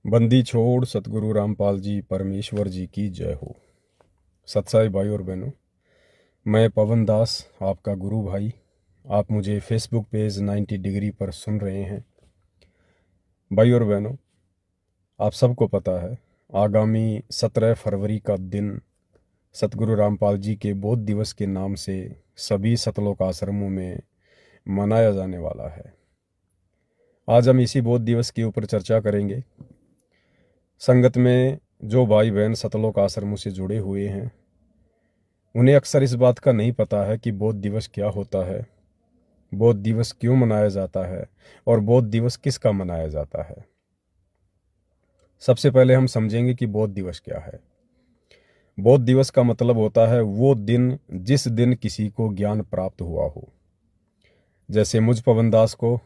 बंदी छोड़ सतगुरु रामपाल जी परमेश्वर जी की जय हो। सत्साई भाई और बहनों, मैं पवन दास आपका गुरु भाई। आप मुझे फेसबुक पेज 90 डिग्री पर सुन रहे हैं। भाई और बहनों, आप सबको पता है आगामी 17 फरवरी का दिन सतगुरु रामपाल जी के बोध दिवस के नाम से सभी सतलोक आश्रमों में मनाया जाने वाला है। आज हम इसी बोध दिवस के ऊपर चर्चा करेंगे। संगत में जो भाई बहन सतलोक आश्रमों से जुड़े हुए हैं उन्हें अक्सर इस बात का नहीं पता है कि बोध दिवस क्या होता है, बोध दिवस क्यों मनाया जाता है और बोध दिवस किसका मनाया जाता है। सबसे पहले हम समझेंगे कि बोध दिवस क्या है। बोध दिवस का मतलब होता है वो दिन जिस दिन किसी को ज्ञान प्राप्त हुआ हो। जैसे मुझ पवन दास को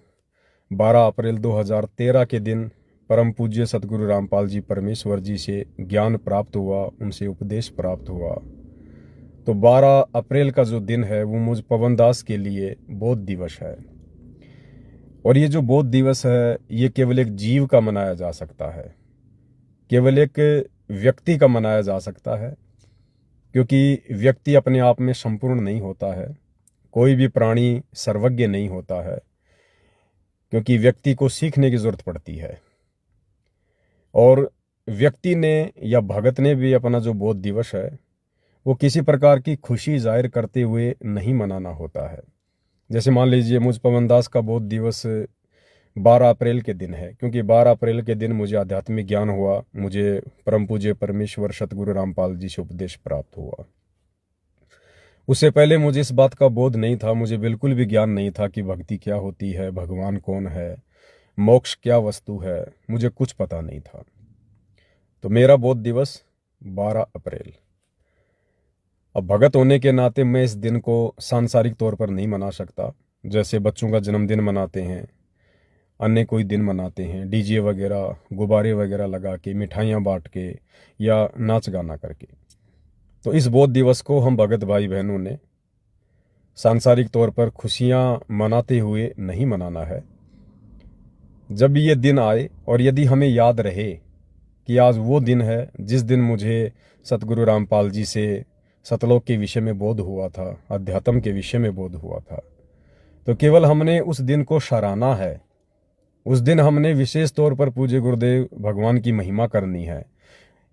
12 अप्रैल 2013 के दिन परम पूज्य सतगुरु रामपाल जी परमेश्वर जी से ज्ञान प्राप्त हुआ, उनसे उपदेश प्राप्त हुआ। तो 12 अप्रैल का जो दिन है वो मुझ पवन दास के लिए बोध दिवस है। और ये जो बोध दिवस है ये केवल एक जीव का मनाया जा सकता है, केवल एक व्यक्ति का मनाया जा सकता है, क्योंकि व्यक्ति अपने आप में संपूर्ण नहीं होता है। कोई भी प्राणी सर्वज्ञ नहीं होता है, क्योंकि व्यक्ति को सीखने की जरूरत पड़ती है। और व्यक्ति ने या भगत ने भी अपना जो बोध दिवस है वो किसी प्रकार की खुशी जाहिर करते हुए नहीं मनाना होता है। जैसे मान लीजिए मुझ पवन दास का बोध दिवस 12 अप्रैल के दिन है, क्योंकि 12 अप्रैल के दिन मुझे आध्यात्मिक ज्ञान हुआ, मुझे परम पूज्य परमेश्वर सतगुरु रामपाल जी से उपदेश प्राप्त हुआ। उससे पहले मुझे इस बात का बोध नहीं था, मुझे बिल्कुल भी ज्ञान नहीं था कि भक्ति क्या होती है, भगवान कौन है, मोक्ष क्या वस्तु है, मुझे कुछ पता नहीं था। तो मेरा बोध दिवस 12 अप्रैल। अब भगत होने के नाते मैं इस दिन को सांसारिक तौर पर नहीं मना सकता। जैसे बच्चों का जन्मदिन मनाते हैं, अन्य कोई दिन मनाते हैं, डीजे वगैरह गुब्बारे वगैरह लगा के, मिठाइयाँ बांट के या नाच गाना करके। तो इस बोध दिवस को हम भगत भाई बहनों ने सांसारिक तौर पर खुशियाँ मनाते हुए नहीं मनाना है। जब भी ये दिन आए और यदि हमें याद रहे कि आज वो दिन है जिस दिन मुझे सतगुरु रामपाल जी से सतलोक के विषय में बोध हुआ था, अध्यात्म के विषय में बोध हुआ था, तो केवल हमने उस दिन को सराहना है। उस दिन हमने विशेष तौर पर पूज्य गुरुदेव भगवान की महिमा करनी है।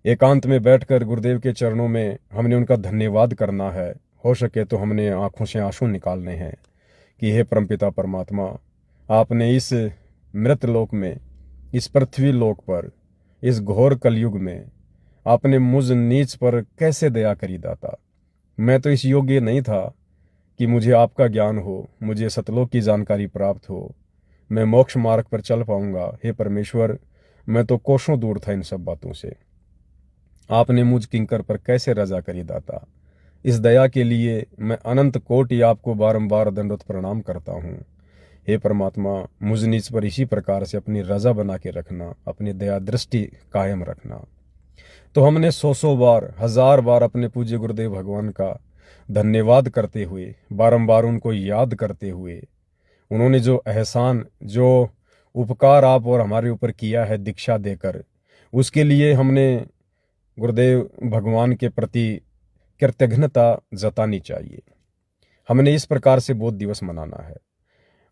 एकांत में बैठकर गुरुदेव के चरणों में हमने उनका धन्यवाद करना है। हो सके तो हमने आंखों से आंसू निकालने हैं कि हे परमपिता परमात्मा, आपने इस मृत लोक में, इस पृथ्वी लोक पर, इस घोर कलयुग में आपने मुझ नीच पर कैसे दया करी दाता। मैं तो इस योग्य नहीं था कि मुझे आपका ज्ञान हो, मुझे सतलोक की जानकारी प्राप्त हो, मैं मोक्ष मार्ग पर चल पाऊंगा। हे परमेश्वर, मैं तो कोसों दूर था इन सब बातों से। आपने मुझ किंकर पर कैसे रजा करी दाता। इस दया के लिए मैं अनंत कोटि आपको बारंबार दंडवत प्रणाम करता हूँ। हे परमात्मा, मुझ नीच पर इसी प्रकार से अपनी रजा बना के रखना, अपनी दया दृष्टि कायम रखना। तो हमने 100 बार, 1000 बार अपने पूज्य गुरुदेव भगवान का धन्यवाद करते हुए, बारंबार उनको याद करते हुए, उन्होंने जो एहसान, जो उपकार आप और हमारे ऊपर किया है दीक्षा देकर, उसके लिए हमने गुरुदेव भगवान के प्रति कृतज्ञता जतानी चाहिए। हमने इस प्रकार से बोध दिवस मनाना है।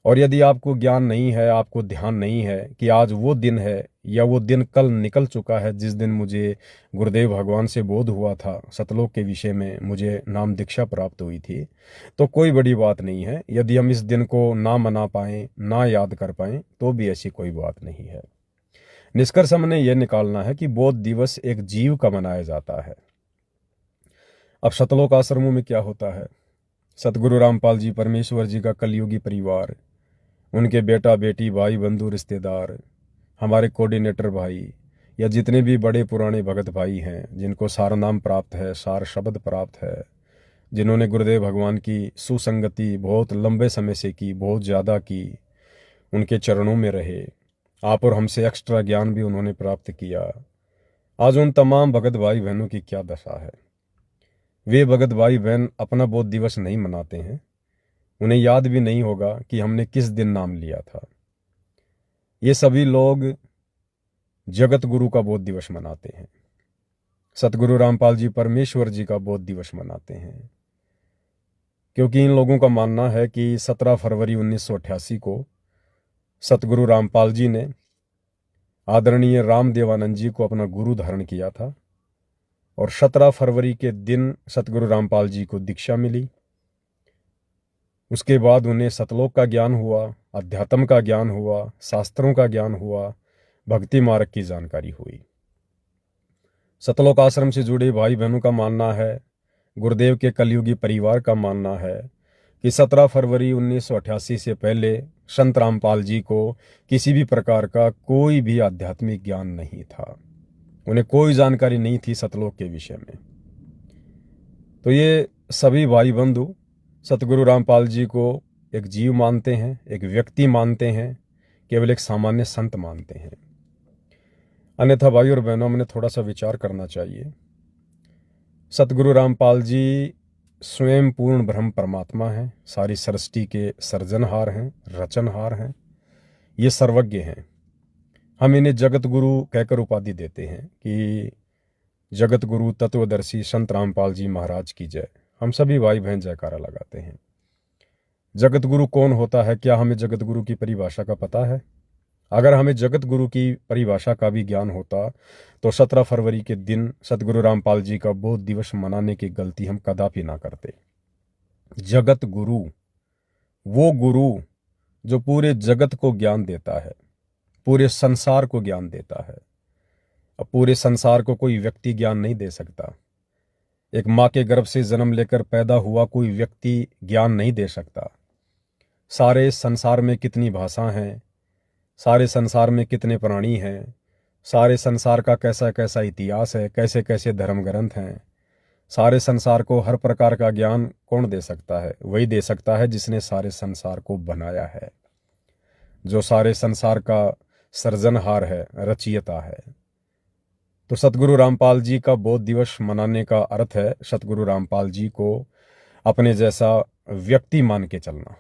और यदि आपको ज्ञान नहीं है, आपको ध्यान नहीं है कि आज वो दिन है या वो दिन कल निकल चुका है जिस दिन मुझे गुरुदेव भगवान से बोध हुआ था, सतलोक के विषय में मुझे नाम दीक्षा प्राप्त हुई थी, तो कोई बड़ी बात नहीं है। यदि हम इस दिन को ना मना पाएं, ना याद कर पाएं, तो भी ऐसी कोई बात नहीं है। निष्कर्ष हमने यह निकालना है कि बोध दिवस एक जीव का मनाया जाता है। अब सतलोक आश्रमों में क्या होता है, सतगुरु रामपाल जी परमेश्वर जी का कलयुगी परिवार, उनके बेटा बेटी, भाई बंधु रिश्तेदार, हमारे कोऑर्डिनेटर भाई या जितने भी बड़े पुराने भगत भाई हैं जिनको सार नाम प्राप्त है, सार शब्द प्राप्त है, जिन्होंने गुरुदेव भगवान की सुसंगति बहुत लंबे समय से की, बहुत ज़्यादा की, उनके चरणों में रहे, आप और हमसे एक्स्ट्रा ज्ञान भी उन्होंने प्राप्त किया। आज उन तमाम भगत भाई बहनों की क्या दशा है। वे भगत भाई बहन अपना बोध दिवस नहीं मनाते हैं, उन्हें याद भी नहीं होगा कि हमने किस दिन नाम लिया था। ये सभी लोग जगत गुरु का बोध दिवस मनाते हैं। सतगुरु रामपाल जी परमेश्वर जी का बोध दिवस मनाते हैं, क्योंकि इन लोगों का मानना है कि 17 फरवरी 1988 को सतगुरु रामपाल जी ने आदरणीय रामदेवानंद जी को अपना गुरु धारण किया था और 17 फरवरी के दिन सतगुरु रामपाल जी को दीक्षा मिली। उसके बाद उन्हें सतलोक का ज्ञान हुआ, अध्यात्म का ज्ञान हुआ, शास्त्रों का ज्ञान हुआ, भक्ति मार्ग की जानकारी हुई। सतलोक आश्रम से जुड़े भाई बहनों का मानना है, गुरुदेव के कलयुगी परिवार का मानना है कि 17 फरवरी 1988 से पहले संत रामपाल जी को किसी भी प्रकार का कोई भी आध्यात्मिक ज्ञान नहीं था। उन्हें कोई जानकारी नहीं थी सतलोक के विषय में। तो ये सभी भाई बंधु सतगुरु रामपाल जी को एक जीव मानते हैं, एक व्यक्ति मानते हैं, केवल एक सामान्य संत मानते हैं। अन्यथा भाई और बहनों, हमने थोड़ा सा विचार करना चाहिए। सतगुरु रामपाल जी स्वयं पूर्ण ब्रह्म परमात्मा हैं, सारी सृष्टि के सर्जनहार हैं, रचनहार हैं, ये सर्वज्ञ हैं। हम इन्हें जगत गुरु कहकर उपाधि देते हैं कि जगत गुरु तत्वदर्शी संत रामपाल जी महाराज की जय। हम सभी भाई बहन जयकारा लगाते हैं। जगत गुरु कौन होता है? क्या हमें जगत गुरु की परिभाषा का पता है? अगर हमें जगत गुरु की परिभाषा का भी ज्ञान होता तो 17 फरवरी के दिन सतगुरु रामपाल जी का बोध दिवस मनाने की गलती हम कदापि ना करते। जगत गुरु वो गुरु जो पूरे जगत को ज्ञान देता है, पूरे संसार को ज्ञान देता है। अब पूरे संसार को कोई व्यक्ति ज्ञान नहीं दे सकता। एक माँ के गर्भ से जन्म लेकर पैदा हुआ कोई व्यक्ति ज्ञान नहीं दे सकता। सारे संसार में कितनी भाषा हैं, सारे संसार में कितने प्राणी हैं, सारे संसार का कैसा कैसा इतिहास है, कैसे कैसे धर्म ग्रंथ हैं, सारे संसार को हर प्रकार का ज्ञान कौन दे सकता है? वही दे सकता है जिसने सारे संसार को बनाया है, जो सारे संसार का सृजनहार है, रचयिता है। तो सतगुरु रामपाल जी का बोध दिवस मनाने का अर्थ है सतगुरु रामपाल जी को अपने जैसा व्यक्ति मान के चलना।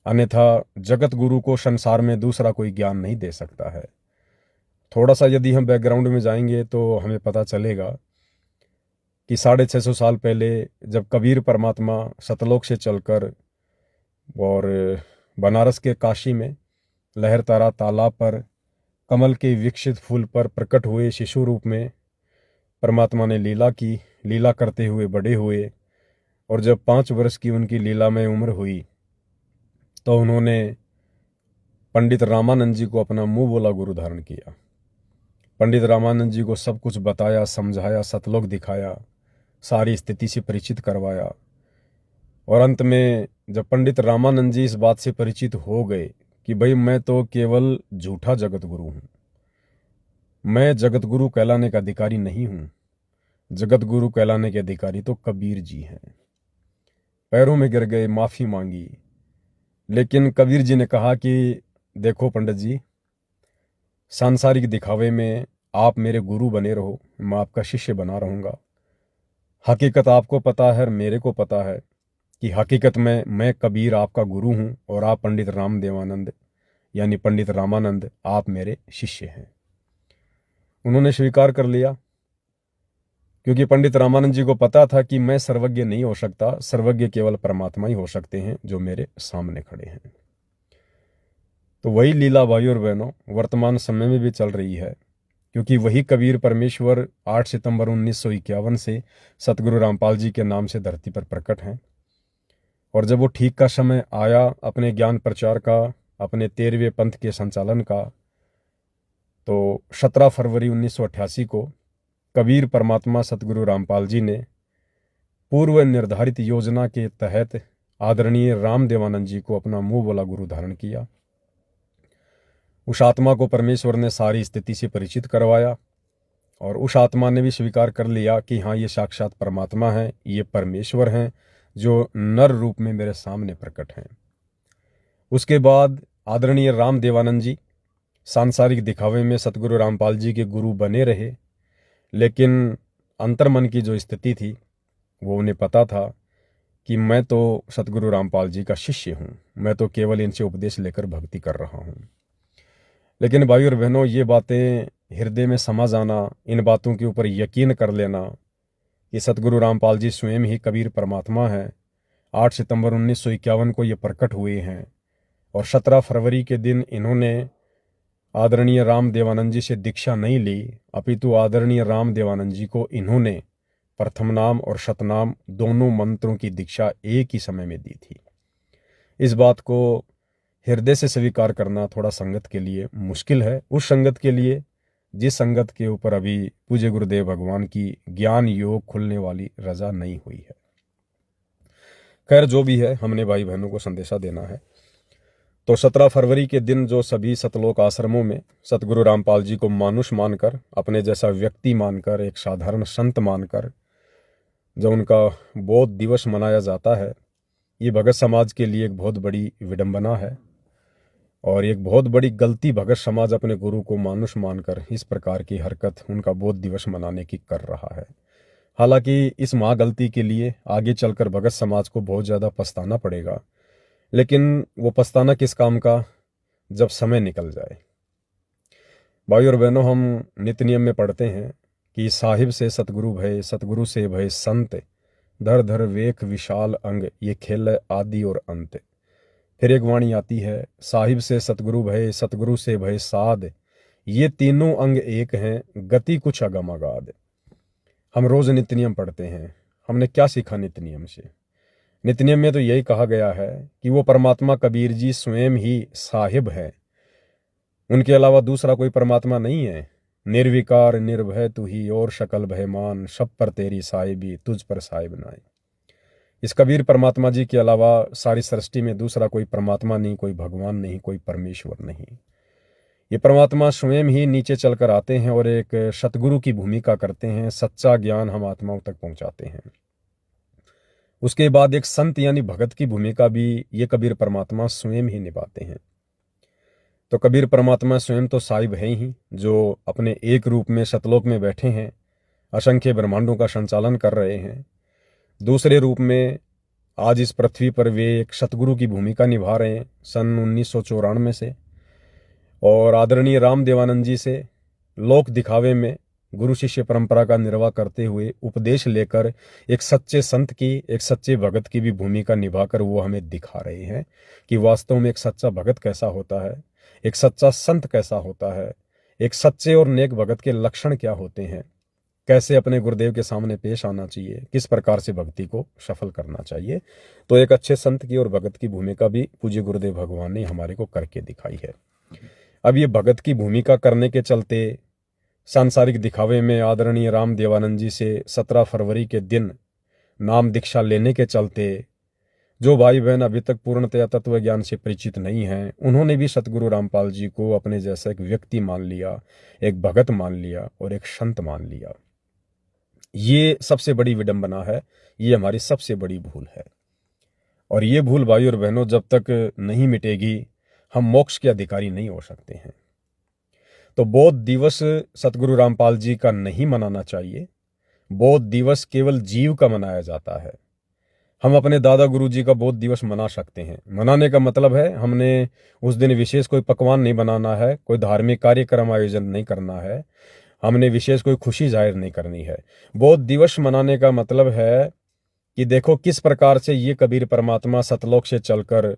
अन्यथा जगत गुरु को संसार में दूसरा कोई ज्ञान नहीं दे सकता है। थोड़ा सा यदि हम बैकग्राउंड में जाएंगे तो हमें पता चलेगा कि 650 साल पहले जब कबीर परमात्मा सतलोक से चलकर और बनारस के काशी में लहरतारा तालाब पर कमल के विकसित फूल पर प्रकट हुए, शिशु रूप में परमात्मा ने लीला की, लीला करते हुए बड़े हुए और जब 5 वर्ष की उनकी लीला में उम्र हुई तो उन्होंने पंडित रामानंद जी को अपना मुंह बोला गुरु धारण किया। पंडित रामानंद जी को सब कुछ बताया, समझाया, सतलोक दिखाया, सारी स्थिति से परिचित करवाया और अंत में जब पंडित रामानंद जी इस बात से परिचित हो गए कि भाई मैं तो केवल झूठा जगत गुरु हूं, मैं जगत गुरु कहलाने का अधिकारी नहीं हूं, जगत गुरु कहलाने के अधिकारी तो कबीर जी हैं। पैरों में गिर गए, माफी मांगी, लेकिन कबीर जी ने कहा कि देखो पंडित जी, सांसारिक दिखावे में आप मेरे गुरु बने रहो, मैं आपका शिष्य बना रहूंगा। हकीकत आपको पता है, मेरे को पता है कि हकीकत में मैं कबीर आपका गुरु हूं और आप पंडित रामदेवानंद यानी पंडित रामानंद आप मेरे शिष्य हैं। उन्होंने स्वीकार कर लिया, क्योंकि पंडित रामानंद जी को पता था कि मैं सर्वज्ञ नहीं हो सकता, सर्वज्ञ केवल परमात्मा ही हो सकते हैं जो मेरे सामने खड़े हैं। तो वही लीला भाई और बहनों वर्तमान समय में भी चल रही है, क्योंकि वही कबीर परमेश्वर 8 सितंबर 1951 से सतगुरु रामपाल जी के नाम से धरती पर प्रकट हैं। और जब वो ठीक का समय आया अपने ज्ञान प्रचार का, अपने 13वें पंथ के संचालन का, तो 17 फरवरी 1988 को कबीर परमात्मा सतगुरु रामपाल जी ने पूर्व निर्धारित योजना के तहत आदरणीय रामदेवानंद जी को अपना मुंह बोला गुरु धारण किया। उस आत्मा को परमेश्वर ने सारी स्थिति से परिचित करवाया और उस आत्मा ने भी स्वीकार कर लिया कि हाँ, ये साक्षात परमात्मा है, ये परमेश्वर हैं जो नर रूप में मेरे सामने प्रकट हैं। उसके बाद आदरणीय रामदेवानंद जी सांसारिक दिखावे में सतगुरु रामपाल जी के गुरु बने रहे, लेकिन अंतर्मन की जो स्थिति थी वो उन्हें पता था कि मैं तो सतगुरु रामपाल जी का शिष्य हूँ, मैं तो केवल इनसे उपदेश लेकर भक्ति कर रहा हूँ। लेकिन भाई और बहनों, ये बातें हृदय में समा जाना, इन बातों के ऊपर यकीन कर लेना कि सतगुरु रामपाल जी स्वयं ही कबीर परमात्मा हैं। 8 सितंबर 1951 को ये प्रकट हुए हैं और 17 फरवरी के दिन इन्होंने आदरणीय राम देवानंद जी से दीक्षा नहीं ली, अपितु आदरणीय राम देवानंद जी को इन्होंने प्रथम नाम और शतनाम दोनों मंत्रों की दीक्षा एक ही समय में दी थी। इस बात को हृदय से स्वीकार करना थोड़ा संगत के लिए मुश्किल है, उस संगत के लिए जिस संगत के ऊपर अभी पूज्य गुरुदेव भगवान की ज्ञान योग खुलने वाली रजा नहीं हुई है। खैर जो भी है, हमने भाई बहनों को संदेशा देना है। तो 17 फरवरी के दिन जो सभी सतलोक आश्रमों में सतगुरु रामपाल जी को मानुष मानकर, अपने जैसा व्यक्ति मानकर, एक साधारण संत मानकर जो उनका बोध दिवस मनाया जाता है, ये भगत समाज के लिए एक बहुत बड़ी विडंबना है और एक बहुत बड़ी गलती भगत समाज अपने गुरु को मानुष मानकर इस प्रकार की हरकत उनका बोध दिवस मनाने की कर रहा है। हालांकि इस महागलती के लिए आगे चलकर भगत समाज को बहुत ज़्यादा पछताना पड़ेगा, लेकिन वो पछताना किस काम का जब समय निकल जाए। भाई और बहनों, हम नित्य नियम में पढ़ते हैं कि साहिब से सतगुरु भय, सतगुरु से भय संत, धर धर वेख विशाल अंग, ये खेल है आदि और अंत। फिर एक वाणी आती है, साहिब से सतगुरु भय, सतगुरु से भय साध, ये तीनों अंग एक हैं, गति कुछ अगम अगाध। हम रोज नित्य नियम पढ़ते हैं, हमने क्या सीखा नित्य नियम से? नित्य नियम में तो यही कहा गया है कि वो परमात्मा कबीर जी स्वयं ही साहिब है, उनके अलावा दूसरा कोई परमात्मा नहीं है। निर्विकार निर्भय तू ही और शकल भयमान, सब पर तेरी साहिबी तुझ पर साहिब नाई। इस कबीर परमात्मा जी के अलावा सारी सृष्टि में दूसरा कोई परमात्मा नहीं, कोई भगवान नहीं, कोई परमेश्वर नहीं। ये परमात्मा स्वयं ही नीचे चलकर आते हैं और एक सतगुरु की भूमिका करते हैं, सच्चा ज्ञान हम आत्माओं तक पहुंचाते हैं। उसके बाद एक संत यानी भगत की भूमिका भी ये कबीर परमात्मा स्वयं ही निभाते हैं। तो कबीर परमात्मा स्वयं तो साहिब है ही, जो अपने एक रूप में सतलोक में बैठे हैं, असंख्य ब्रह्मांडों का संचालन कर रहे हैं। दूसरे रूप में आज इस पृथ्वी पर वे एक सतगुरु की भूमिका निभा रहे हैं सन 1994 से, और आदरणीय राम देवानंद जी से लोक दिखावे में गुरु शिष्य परंपरा का निर्वाह करते हुए उपदेश लेकर एक सच्चे संत की, एक सच्चे भगत की भी भूमिका निभाकर वो हमें दिखा रहे हैं कि वास्तव में एक सच्चा भगत कैसा होता है, एक सच्चा संत कैसा होता है, एक सच्चे और नेक भगत के लक्षण क्या होते हैं, कैसे अपने गुरुदेव के सामने पेश आना चाहिए, किस प्रकार से भक्ति को सफल करना चाहिए। तो एक अच्छे संत की और भगत की भूमिका भी पूज्य गुरुदेव भगवान ने हमारे को करके दिखाई है। अब ये भगत की भूमिका करने के चलते सांसारिक दिखावे में आदरणीय राम देवानंद जी से 17 फरवरी के दिन नाम दीक्षा लेने के चलते जो भाई बहन अभी तक पूर्णतया तत्व ज्ञान से परिचित नहीं हैं, उन्होंने भी सतगुरु रामपाल जी को अपने जैसा एक व्यक्ति मान लिया, एक भगत मान लिया और एक संत मान लिया। ये सबसे बड़ी विडंबना है, ये हमारी सबसे बड़ी भूल है। और ये भूल भाई और बहनों जब तक नहीं मिटेगी, हम मोक्ष के अधिकारी नहीं हो सकते हैं। तो बोध दिवस सतगुरु रामपाल जी का नहीं मनाना चाहिए। बोध दिवस केवल जीव का मनाया जाता है। हम अपने दादा गुरु जी का बोध दिवस मना सकते हैं। मनाने का मतलब है हमने उस दिन विशेष कोई पकवान नहीं बनाना है, कोई धार्मिक कार्यक्रम आयोजन नहीं करना है, हमने विशेष कोई खुशी जाहिर नहीं करनी है। बोध दिवस मनाने का मतलब है कि देखो किस प्रकार से ये कबीर परमात्मा सतलोक से चलकर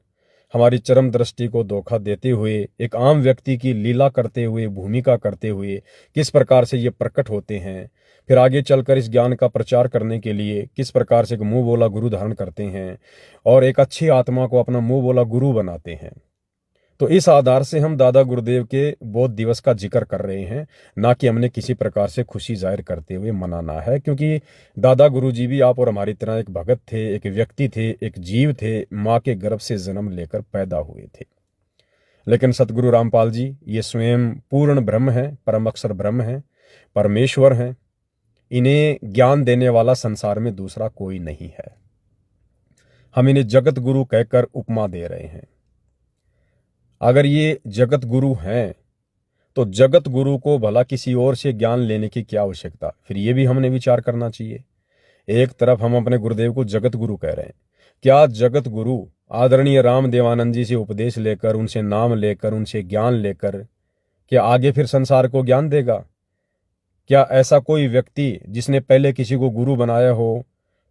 हमारी चरम दृष्टि को धोखा देते हुए, एक आम व्यक्ति की लीला करते हुए, भूमिका करते हुए किस प्रकार से ये प्रकट होते हैं, फिर आगे चलकर इस ज्ञान का प्रचार करने के लिए किस प्रकार से एक मुंह बोला गुरु धारण करते हैं और एक अच्छी आत्मा को अपना मुंह बोला गुरु बनाते हैं। तो इस आधार से हम दादा गुरुदेव के बोध दिवस का जिक्र कर रहे हैं, ना कि हमने किसी प्रकार से खुशी जाहिर करते हुए मनाना है, क्योंकि दादा गुरु जी भी आप और हमारी तरह एक भगत थे, एक व्यक्ति थे, एक जीव थे, माँ के गर्भ से जन्म लेकर पैदा हुए थे। लेकिन सतगुरु रामपाल जी ये स्वयं पूर्ण ब्रह्म है, परम अक्षर ब्रह्म है, परमेश्वर हैं। इन्हें ज्ञान देने वाला संसार में दूसरा कोई नहीं है। हम इन्हें जगत गुरु कहकर उपमा दे रहे हैं। अगर ये जगत गुरु हैं तो जगत गुरु को भला किसी और से ज्ञान लेने की क्या आवश्यकता, फिर ये भी हमने विचार करना चाहिए। एक तरफ हम अपने गुरुदेव को जगत गुरु कह रहे हैं, क्या जगत गुरु आदरणीय राम देवानंद जी से उपदेश लेकर, उनसे नाम लेकर, उनसे ज्ञान लेकर क्या आगे फिर संसार को ज्ञान देगा? क्या ऐसा कोई व्यक्ति जिसने पहले किसी को गुरु बनाया हो,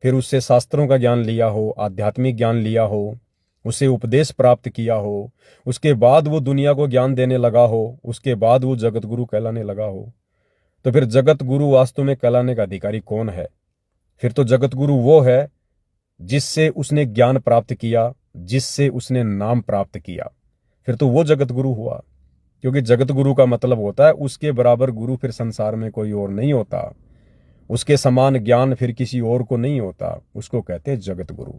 फिर उससे शास्त्रों का ज्ञान लिया हो, आध्यात्मिक ज्ञान लिया हो, उसे उपदेश प्राप्त किया हो, उसके बाद वो दुनिया को ज्ञान देने लगा हो, उसके बाद वो जगत गुरु कहलाने लगा हो, तो फिर जगत गुरु वास्तव में कहलाने का अधिकारी कौन है? फिर तो जगत गुरु वो है जिससे उसने ज्ञान प्राप्त किया, जिससे उसने नाम प्राप्त किया, फिर तो वो जगत गुरु हुआ। क्योंकि जगत गुरु का मतलब होता है उसके बराबर गुरु फिर संसार में कोई और नहीं होता, उसके समान ज्ञान फिर किसी और को नहीं होता, उसको कहते हैं जगत गुरु।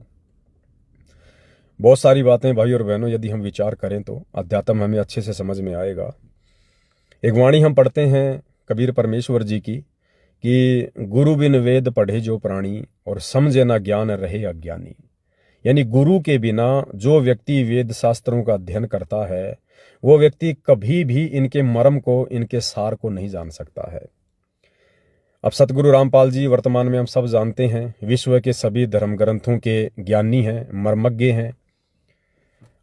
बहुत सारी बातें भाई और बहनों यदि हम विचार करें तो अध्यात्म हमें अच्छे से समझ में आएगा। एक वाणी हम पढ़ते हैं कबीर परमेश्वर जी की कि गुरु बिन वेद पढ़े जो प्राणी और समझे ना ज्ञान रहे अज्ञानी। यानी गुरु के बिना जो व्यक्ति वेद शास्त्रों का अध्ययन करता है वो व्यक्ति कभी भी इनके मर्म को, इनके सार को नहीं जान सकता है। अब सतगुरु रामपाल जी वर्तमान में हम सब जानते हैं विश्व के सभी धर्म ग्रंथों के ज्ञानी हैं, मर्मज्ञ हैं।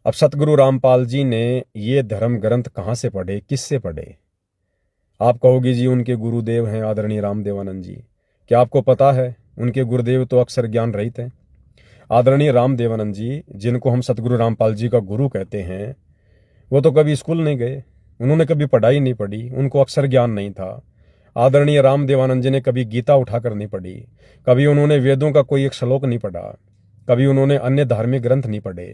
अब सतगुरु रामपाल जी ने ये धर्म ग्रंथ कहाँ से पढ़े, किससे पढ़े? आप कहोगे जी उनके गुरुदेव हैं आदरणीय रामदेवानंद जी। क्या आपको पता है उनके गुरुदेव तो अक्सर ज्ञान रहित हैं। आदरणीय रामदेवानंद जी जिनको हम सतगुरु रामपाल जी का गुरु कहते हैं, वो तो कभी स्कूल नहीं गए, उन्होंने कभी पढ़ाई नहीं पढ़ी, उनको अक्षर ज्ञान नहीं था। आदरणीय रामदेवानंद जी ने कभी गीता उठाकर नहीं पढ़ी, कभी उन्होंने वेदों का कोई एक श्लोक नहीं पढ़ा, कभी उन्होंने अन्य धार्मिक ग्रंथ नहीं पढ़े।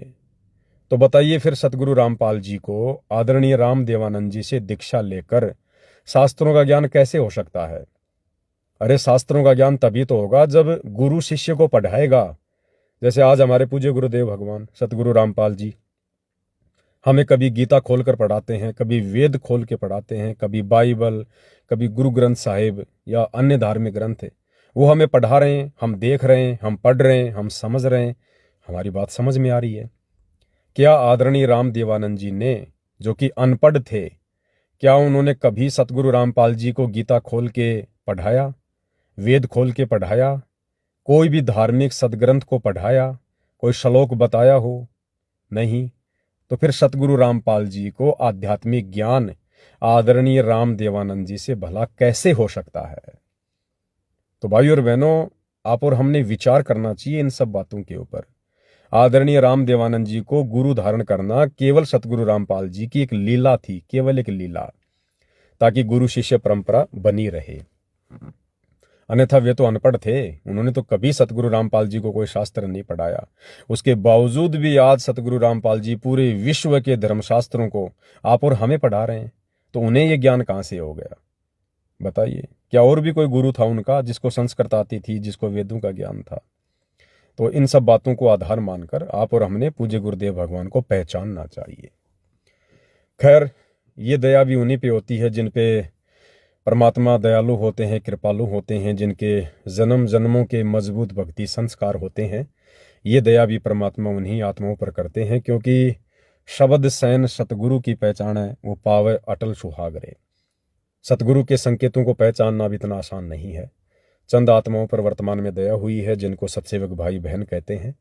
तो बताइए फिर सतगुरु रामपाल जी को आदरणीय रामदेवानंद जी से दीक्षा लेकर शास्त्रों का ज्ञान कैसे हो सकता है? अरे शास्त्रों का ज्ञान तभी तो होगा जब गुरु शिष्य को पढ़ाएगा। जैसे आज हमारे पूज्य गुरुदेव भगवान सतगुरु रामपाल जी हमें कभी गीता खोलकर पढ़ाते हैं, कभी वेद खोल के पढ़ाते हैं, कभी बाइबल, कभी गुरु ग्रंथ साहिब या अन्य धार्मिक ग्रंथ है, वो हमें पढ़ा रहे हैं, हम देख रहे हैं, हम पढ़ रहे हैं, हम समझ रहे हैं, हमारी बात समझ में आ रही है। क्या आदरणीय रामदेवानंद जी ने जो कि अनपढ़ थे, क्या उन्होंने कभी सतगुरु रामपाल जी को गीता खोल के पढ़ाया, वेद खोल के पढ़ाया, कोई भी धार्मिक सदग्रंथ को पढ़ाया, कोई श्लोक बताया हो? नहीं। तो फिर सतगुरु रामपाल जी को आध्यात्मिक ज्ञान आदरणीय रामदेवानंद जी से भला कैसे हो सकता है? तो भाई और बहनों, आप और हमने विचार करना चाहिए इन सब बातों के ऊपर। आदरणीय रामदेवानंद जी को गुरु धारण करना केवल सतगुरु रामपाल जी की एक लीला थी, केवल एक लीला, ताकि गुरु शिष्य परंपरा बनी रहे। अन्यथा वे तो अनपढ़ थे, उन्होंने तो कभी सतगुरु रामपाल जी को कोई शास्त्र नहीं पढ़ाया। उसके बावजूद भी आज सतगुरु रामपाल जी पूरे विश्व के धर्मशास्त्रों को आप और हमें पढ़ा रहे हैं, तो उन्हें ये ज्ञान कहाँ से हो गया? बताइए, क्या और भी कोई गुरु था उनका जिसको संस्कृत आती थी, जिसको वेदों का ज्ञान था? तो इन सब बातों को आधार मानकर आप और हमने पूज्य गुरुदेव भगवान को पहचानना चाहिए। खैर, ये दया भी उन्हीं पे होती है जिन पे परमात्मा दयालु होते हैं, कृपालु होते हैं, जिनके जन्म जन्मों के मजबूत भक्ति संस्कार होते हैं। ये दया भी परमात्मा उन्हीं आत्माओं पर करते हैं, क्योंकि शब्द सैन सतगुरु की पहचान है, वो पावे अटल सुहागरे। सतगुरु के संकेतों को पहचानना भी इतना आसान नहीं है। चंद आत्माओं पर वर्तमान में दया हुई है जिनको सतसेवक भाई बहन कहते हैं।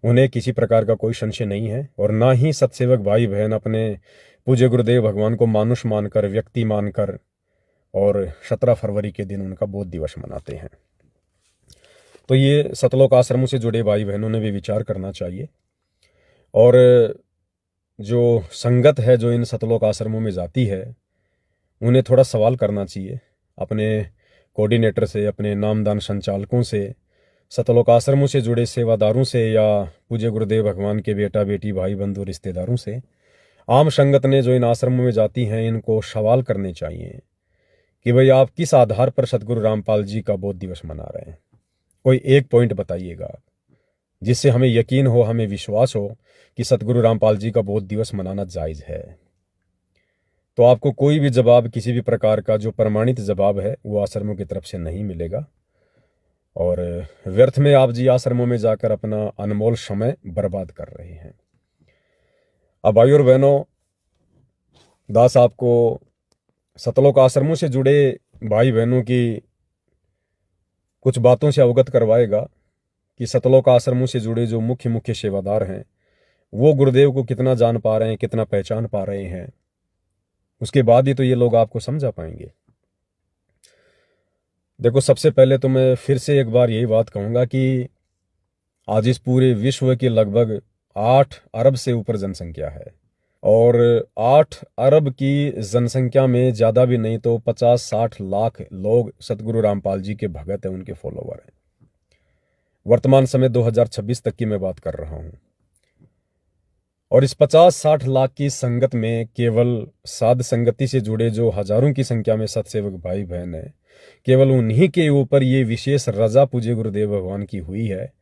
उन्हें किसी प्रकार का कोई संशय नहीं है, और ना ही सतसेवक भाई बहन अपने पूज्य गुरुदेव भगवान को मानुष मानकर, व्यक्ति मानकर, और 17 फरवरी के दिन उनका बोध दिवस मनाते हैं। तो ये सतलोक आश्रमों से जुड़े भाई बहनों ने भी विचार करना चाहिए, और जो संगत है जो इन सतलोक आश्रमों में जाती है उन्हें थोड़ा सवाल करना चाहिए अपने कोऑर्डिनेटर से, अपने नामदान संचालकों से, सतलोक आश्रमों से जुड़े सेवादारों से, या पूज्य गुरुदेव भगवान के बेटा बेटी भाई बंधु रिश्तेदारों से। आम संगत ने जो इन आश्रमों में जाती हैं इनको सवाल करने चाहिए कि भाई आप किस आधार पर सतगुरु रामपाल जी का बोध दिवस मना रहे हैं। कोई एक पॉइंट बताइएगा जिससे हमें यकीन हो, हमें विश्वास हो कि सतगुरु रामपाल जी का बोध दिवस मनाना जायज़ है। तो आपको कोई भी जवाब, किसी भी प्रकार का जो प्रमाणित जवाब है, वो आश्रमों की तरफ से नहीं मिलेगा, और व्यर्थ में आप जी आश्रमों में जाकर अपना अनमोल समय बर्बाद कर रहे हैं। अब भाई और बहनों, दास आपको सतलोक आश्रमों से जुड़े भाई बहनों की कुछ बातों से अवगत करवाएगा कि सतलोक आश्रमों से जुड़े जो मुख्य मुख्य सेवादार हैं वो गुरुदेव को कितना जान पा रहे हैं, कितना पहचान पा रहे हैं। उसके बाद ही तो ये लोग आपको समझा पाएंगे। देखो, सबसे पहले तो मैं फिर से एक बार यही बात कहूँगा कि आज इस पूरे विश्व की लगभग 8 अरब से ऊपर जनसंख्या है, और 8 अरब की जनसंख्या में ज़्यादा भी नहीं तो 50-60 लाख लोग सतगुरु रामपाल जी के भगत हैं, उनके फॉलोवर हैं। वर्तमान समय 2026 तक की मैं बात कर रहा हूँ, और इस 50-60 लाख की संगत में केवल साध संगति से जुड़े जो हजारों की संख्या में सत्सेवक भाई बहन हैं, केवल उन्हीं के ऊपर ये विशेष रजा पूज्य गुरुदेव भगवान की हुई है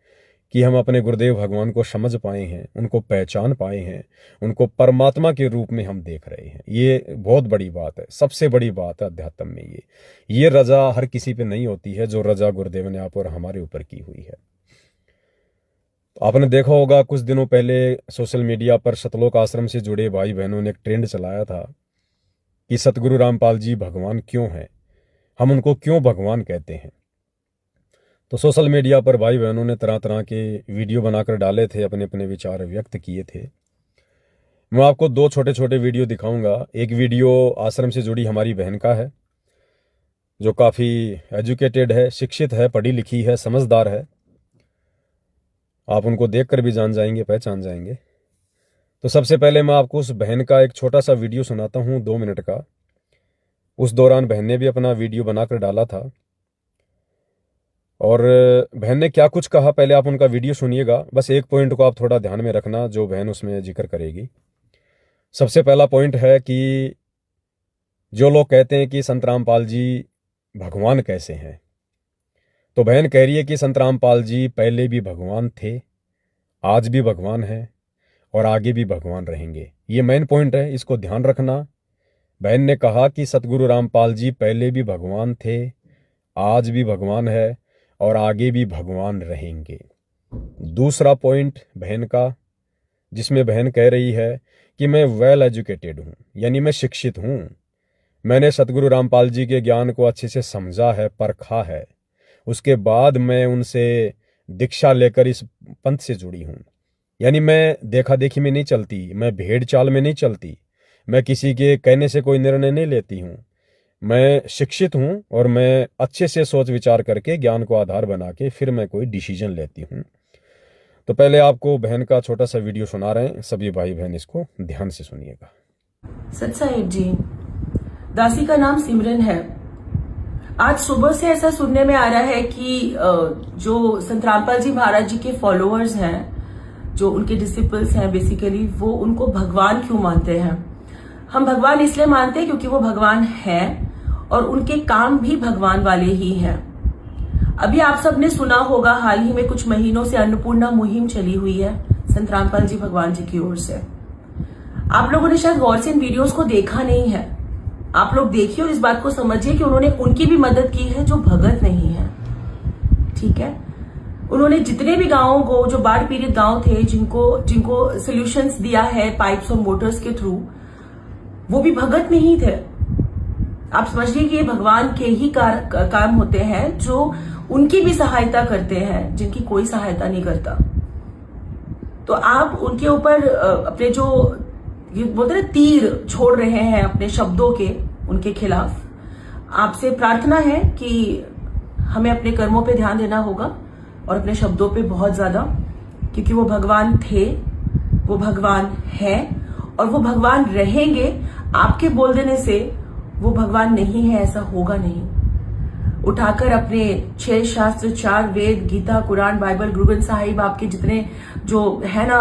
कि हम अपने गुरुदेव भगवान को समझ पाए हैं, उनको पहचान पाए हैं, उनको परमात्मा के रूप में हम देख रहे हैं। ये बहुत बड़ी बात है, सबसे बड़ी बात है अध्यात्म में। ये रजा हर किसी पे नहीं होती है जो रजा गुरुदेव ने आप और हमारे ऊपर की हुई है। आपने देखा होगा कुछ दिनों पहले सोशल मीडिया पर सतलोक आश्रम से जुड़े भाई बहनों ने एक ट्रेंड चलाया था कि सतगुरु रामपाल जी भगवान क्यों हैं, हम उनको क्यों भगवान कहते हैं। तो सोशल मीडिया पर भाई बहनों ने तरह तरह के वीडियो बनाकर डाले थे, अपने अपने विचार व्यक्त किए थे। मैं आपको 2 छोटे छोटे वीडियो दिखाऊंगा। एक वीडियो आश्रम से जुड़ी हमारी बहन का है जो काफ़ी एजुकेटेड है, शिक्षित है, पढ़ी लिखी है, समझदार है। आप उनको देखकर भी जान जाएंगे, पहचान जाएंगे। तो सबसे पहले मैं आपको उस बहन का एक छोटा सा वीडियो सुनाता हूँ, 2 मिनट का। उस दौरान बहन ने भी अपना वीडियो बनाकर डाला था, और बहन ने क्या कुछ कहा पहले आप उनका वीडियो सुनिएगा। बस एक पॉइंट को आप थोड़ा ध्यान में रखना जो बहन उसमें जिक्र करेगी। सबसे पहला पॉइंट है कि जो लोग कहते हैं कि संत रामपाल जी भगवान कैसे हैं, तो बहन कह रही है कि संत रामपाल जी पहले भी भगवान थे, आज भी भगवान हैं, और आगे भी भगवान रहेंगे। ये मेन पॉइंट है, इसको ध्यान रखना। बहन ने कहा कि सतगुरु रामपाल जी पहले भी भगवान थे, आज भी भगवान है, और आगे भी भगवान रहेंगे। दूसरा पॉइंट बहन का, जिसमें बहन कह रही है कि मैं वेल एजुकेटेड हूँ, यानी मैं शिक्षित हूँ, मैंने सतगुरु रामपाल जी के ज्ञान को अच्छे से समझा है, परखा है, उसके बाद मैं उनसे दीक्षा लेकर इस पंथ से जुड़ी हूँ। यानी मैं देखा देखी में नहीं चलती, मैं भेड़ चाल में नहीं चलती, मैं किसी के कहने से कोई निर्णय नहीं लेती हूँ। मैं शिक्षित हूँ और मैं अच्छे से सोच विचार करके ज्ञान को आधार बना के फिर मैं कोई डिसीजन लेती हूँ। तो पहले आपको बहन का छोटा सा वीडियो सुना रहे हैं, सभी भाई बहन इसको ध्यान से सुनिएगा। सत साहिब जी, दासी का नाम सिमरन है। आज सुबह से ऐसा सुनने में आ रहा है कि जो संत रामपाल जी महाराज जी के फॉलोअर्स हैं, जो उनके डिसिपल्स हैं बेसिकली, वो उनको भगवान क्यों मानते हैं। हम भगवान इसलिए मानते हैं क्योंकि वो भगवान हैं और उनके काम भी भगवान वाले ही हैं। अभी आप सबने सुना होगा, हाल ही में कुछ महीनों से अन्नपूर्णा मुहिम चली हुई है संत रामपाल जी भगवान जी की ओर से। आप लोगों ने शायद गौर से इन वीडियोस को देखा नहीं है। आप लोग देखिए और इस बात को समझिए कि उन्होंने उनकी भी मदद की है जो भगत नहीं है। ठीक है, उन्होंने जितने भी गांवों को, जो बाढ़ पीड़ित गांव थे, जिनको सोल्यूशंस दिया है पाइप्स और मोटर्स के थ्रू, वो भी भगत नहीं थे। आप समझिए कि ये भगवान के ही काम होते हैं जो उनकी भी सहायता करते हैं, जिनकी कोई सहायता नहीं करता। तो आप उनके ऊपर अपने जो ये बोलते हैं तीर छोड़ रहे हैं अपने शब्दों के, उनके खिलाफ। आपसे प्रार्थना है कि हमें अपने कर्मों पे ध्यान देना होगा और अपने शब्दों पे बहुत ज्यादा, क्योंकि वो भगवान थे, वो भगवान हैं और वो भगवान रहेंगे। आपके बोल देने से वो भगवान नहीं है ऐसा होगा नहीं। उठाकर अपने 6 शास्त्र, 4 वेद, गीता, कुरान, बाइबल, गुरु ग्रंथ साहिब, आपके जितने जो है ना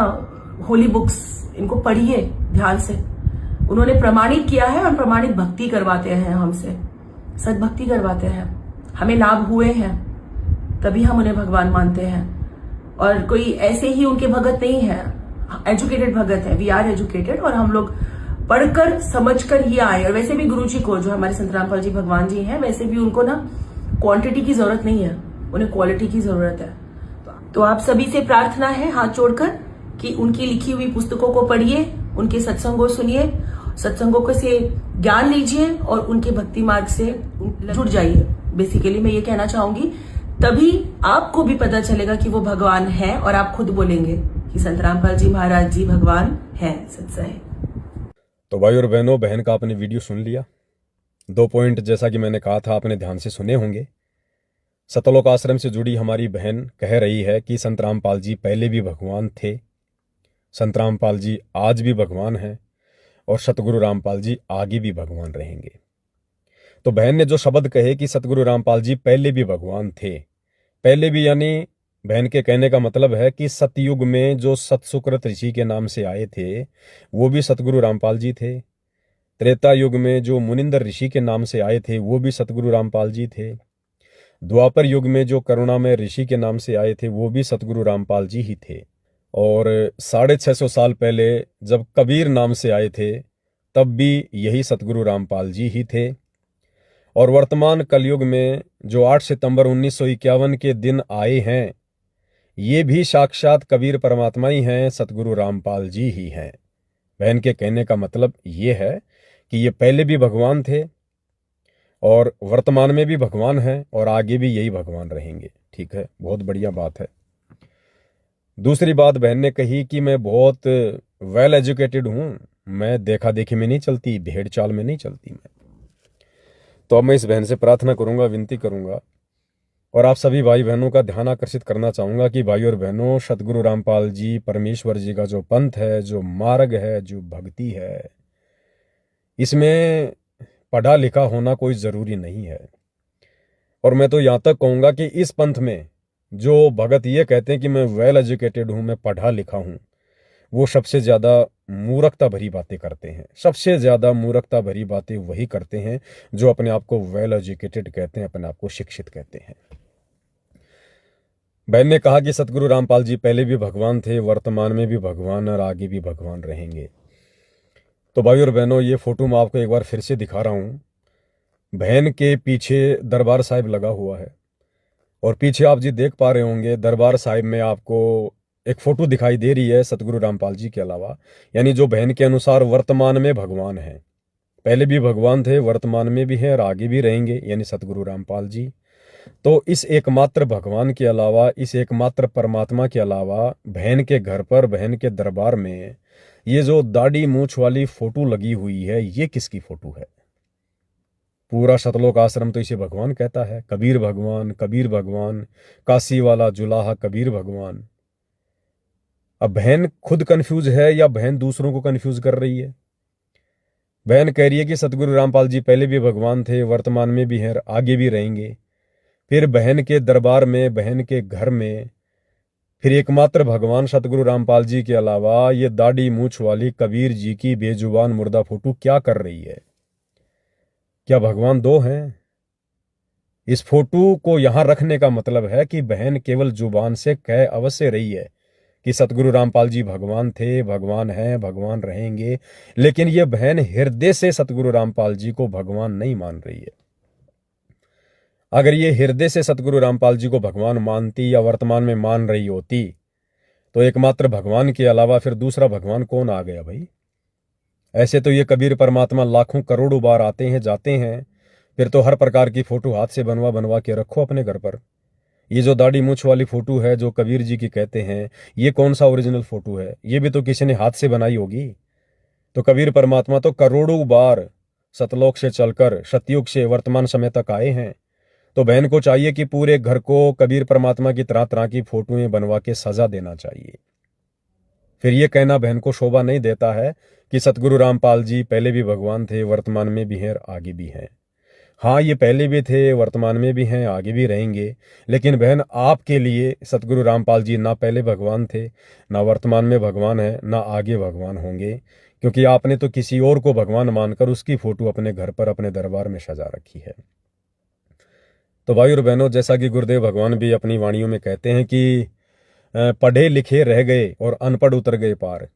होली बुक्स, इनको पढ़िए ध्यान से। उन्होंने प्रमाणित किया है और प्रमाणित भक्ति करवाते हैं हमसे, सद्भक्ति करवाते हैं, हमें लाभ हुए हैं, तभी हम उन्हें भगवान मानते हैं। और कोई ऐसे ही उनके भगत नहीं है, एजुकेटेड भगत है। वी आर एजुकेटेड और हम लोग पढ़कर समझकर ही आए। और वैसे भी गुरु जी को, जो हमारे संत रामपाल जी भगवान जी हैं, वैसे भी उनको ना क्वांटिटी की जरूरत नहीं है, उन्हें क्वालिटी की जरूरत है। तो आप सभी से प्रार्थना है हाथ जोड़कर कि उनकी लिखी हुई पुस्तकों को पढ़िए, उनके सत्संगों सुनिए, सत्संगों से ज्ञान लीजिए और उनके भक्ति मार्ग से जुड़ जाइए। बेसिकली मैं ये कहना चाहूंगी, तभी आपको भी पता चलेगा कि वो भगवान है और आप खुद बोलेंगे कि संत रामपाल जी महाराज जी भगवान है। सत्संग। तो भाई और बहनों, बहन का आपने वीडियो सुन लिया। 2 पॉइंट जैसा कि मैंने कहा था आपने ध्यान से सुने होंगे। सतलोक आश्रम से जुड़ी हमारी बहन कह रही है कि संत रामपाल जी पहले भी भगवान थे, संत रामपाल जी आज भी भगवान हैं और सतगुरु रामपाल जी आगे भी भगवान रहेंगे। तो बहन ने जो शब्द कहे कि सतगुरु रामपाल जी पहले भी भगवान थे, पहले भी यानी बहन के कहने का मतलब है कि सतयुग में जो सतसुकृत ऋषि के नाम से आए थे वो भी सतगुरु रामपाल जी थे। त्रेता युग में जो मुनिंदर ऋषि के नाम से आए थे वो भी सतगुरु रामपाल जी थे। द्वापर युग में जो करुणामय ऋषि के नाम से आए थे वो भी सतगुरु रामपाल जी ही थे। और 650 साल पहले जब कबीर नाम से आए थे तब भी यही सतगुरु रामपाल जी ही थे। और वर्तमान कलयुग में जो 8 सितंबर 1951 के दिन आए हैं ये भी साक्षात कबीर परमात्मा ही हैं, सतगुरु रामपाल जी ही हैं। बहन के कहने का मतलब ये है कि ये पहले भी भगवान थे और वर्तमान में भी भगवान हैं और आगे भी यही भगवान रहेंगे। ठीक है, बहुत बढ़िया बात है। दूसरी बात बहन ने कही कि मैं बहुत वेल एजुकेटेड हूं, मैं देखा देखी में नहीं चलती, भेड़ चाल में नहीं चलती मैं। तो अब मैं इस बहन से प्रार्थना करूंगा, विनती करूंगा और आप सभी भाई बहनों का ध्यान आकर्षित करना चाहूंगा कि भाई और बहनों, सतगुरु रामपाल जी परमेश्वर जी का जो पंथ है, जो मार्ग है, जो भक्ति है, इसमें पढ़ा लिखा होना कोई जरूरी नहीं है। और मैं तो यहां तक कहूंगा कि इस पंथ में जो भगत ये कहते हैं कि मैं वेल एजुकेटेड हूं, मैं पढ़ा लिखा हूं, वो सबसे ज्यादा मूर्खता भरी बातें करते हैं। सबसे ज्यादा मूर्खता भरी बातें वही करते हैं जो अपने आप को वेल एजुकेटेड कहते हैं, अपने आप को शिक्षित कहते हैं। बहन ने कहा कि सतगुरु रामपाल जी पहले भी भगवान थे, वर्तमान में भी भगवान और आगे भी भगवान रहेंगे। तो भाई और बहनों, ये फोटो मैं आपको एक बार फिर से दिखा रहा हूं। बहन के पीछे दरबार साहिब लगा हुआ है और पीछे आप जी देख पा रहे होंगे दरबार साहिब में आपको एक फोटो दिखाई दे रही है सतगुरु रामपाल जी के अलावा, यानी जो बहन के अनुसार वर्तमान में भगवान है। पहले भी भगवान थे, वर्तमान में भी हैं और आगे भी रहेंगे, यानी सतगुरु रामपाल जी। तो इस एकमात्र भगवान के अलावा, इस एकमात्र परमात्मा के अलावा बहन के घर पर, बहन के दरबार में ये जो दाढ़ी मूछ वाली फोटो लगी हुई है, ये किसकी फोटो है? पूरा सतलोक आश्रम तो इसे भगवान कहता है, कबीर भगवान, कबीर भगवान, काशी वाला जुलाहा कबीर भगवान। अब बहन खुद कंफ्यूज है या बहन दूसरों को कंफ्यूज कर रही है? बहन कह रही है कि सतगुरु रामपाल जी पहले भी भगवान थे, वर्तमान में भी हैं, आगे भी रहेंगे। फिर बहन के दरबार में, बहन के घर में फिर एकमात्र भगवान सतगुरु रामपाल जी के अलावा ये दाढ़ी मूछ वाली कबीर जी की बेजुबान मुर्दा फोटो क्या कर रही है? क्या भगवान दो हैं? इस फोटो को यहां रखने का मतलब है कि बहन केवल जुबान से कह अवश्य रही है कि सतगुरु रामपाल जी भगवान थे, भगवान हैं, भगवान रहेंगे, लेकिन ये बहन हृदय से सतगुरु रामपाल जी को भगवान नहीं मान रही है। अगर ये हृदय से सतगुरु रामपाल जी को भगवान मानती या वर्तमान में मान रही होती तो एकमात्र भगवान के अलावा फिर दूसरा भगवान कौन आ गया भाई? ऐसे तो ये कबीर परमात्मा लाखों करोड़ों बार आते हैं, जाते हैं, फिर तो हर प्रकार की फोटो हाथ से बनवा बनवा के रखो अपने घर पर। ये जो दाढ़ी मूछ वाली फोटो है जो कबीर जी की कहते हैं, ये कौन सा ओरिजिनल फोटो है? ये भी तो किसी ने हाथ से बनाई होगी। तो कबीर परमात्मा तो करोड़ों बार सतलोक से चलकर सतयुग से वर्तमान समय तक आए हैं। तो बहन को चाहिए कि पूरे घर को कबीर परमात्मा की तरह तरह की फोटोएं बनवा के सजा देना चाहिए। फिर ये कहना बहन को शोभा नहीं देता है कि सतगुरु रामपाल जी पहले भी भगवान थे, वर्तमान में भी हैं, आगे भी हैं। हाँ, ये पहले भी थे, वर्तमान में भी हैं, आगे भी रहेंगे, लेकिन बहन आपके लिए सतगुरु रामपाल जी ना पहले भगवान थे, ना वर्तमान में भगवान है, ना आगे भगवान होंगे, क्योंकि आपने तो किसी और को भगवान मानकर उसकी फोटो अपने घर पर, अपने दरबार में सजा रखी है। तो भाई और बहनों, जैसा कि गुरुदेव भगवान भी अपनी वाणियों में कहते हैं कि पढ़े लिखे रह गए और अनपढ़ उतर गए पार।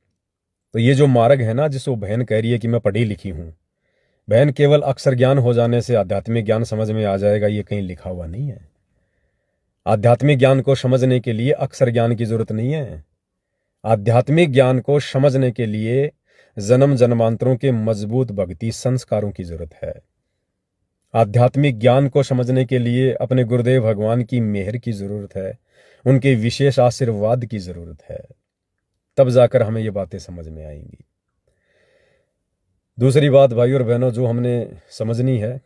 तो ये जो मार्ग है ना, जिसको बहन कह रही है कि मैं पढ़ी लिखी हूं, बहन केवल अक्षर ज्ञान हो जाने से आध्यात्मिक ज्ञान समझ में आ जाएगा, ये कहीं लिखा हुआ नहीं है। आध्यात्मिक ज्ञान को समझने के लिए अक्षर ज्ञान की जरूरत नहीं है। आध्यात्मिक ज्ञान को समझने के लिए जन्म जन्मांतरों के मजबूत भक्ति संस्कारों की जरूरत है। आध्यात्मिक ज्ञान को समझने के लिए अपने गुरुदेव भगवान की मेहर की जरूरत है, उनके विशेष आशीर्वाद की जरूरत है, तब जाकर हमें ये बातें समझ में आएंगी। दूसरी बात भाई और बहनों जो हमने समझनी है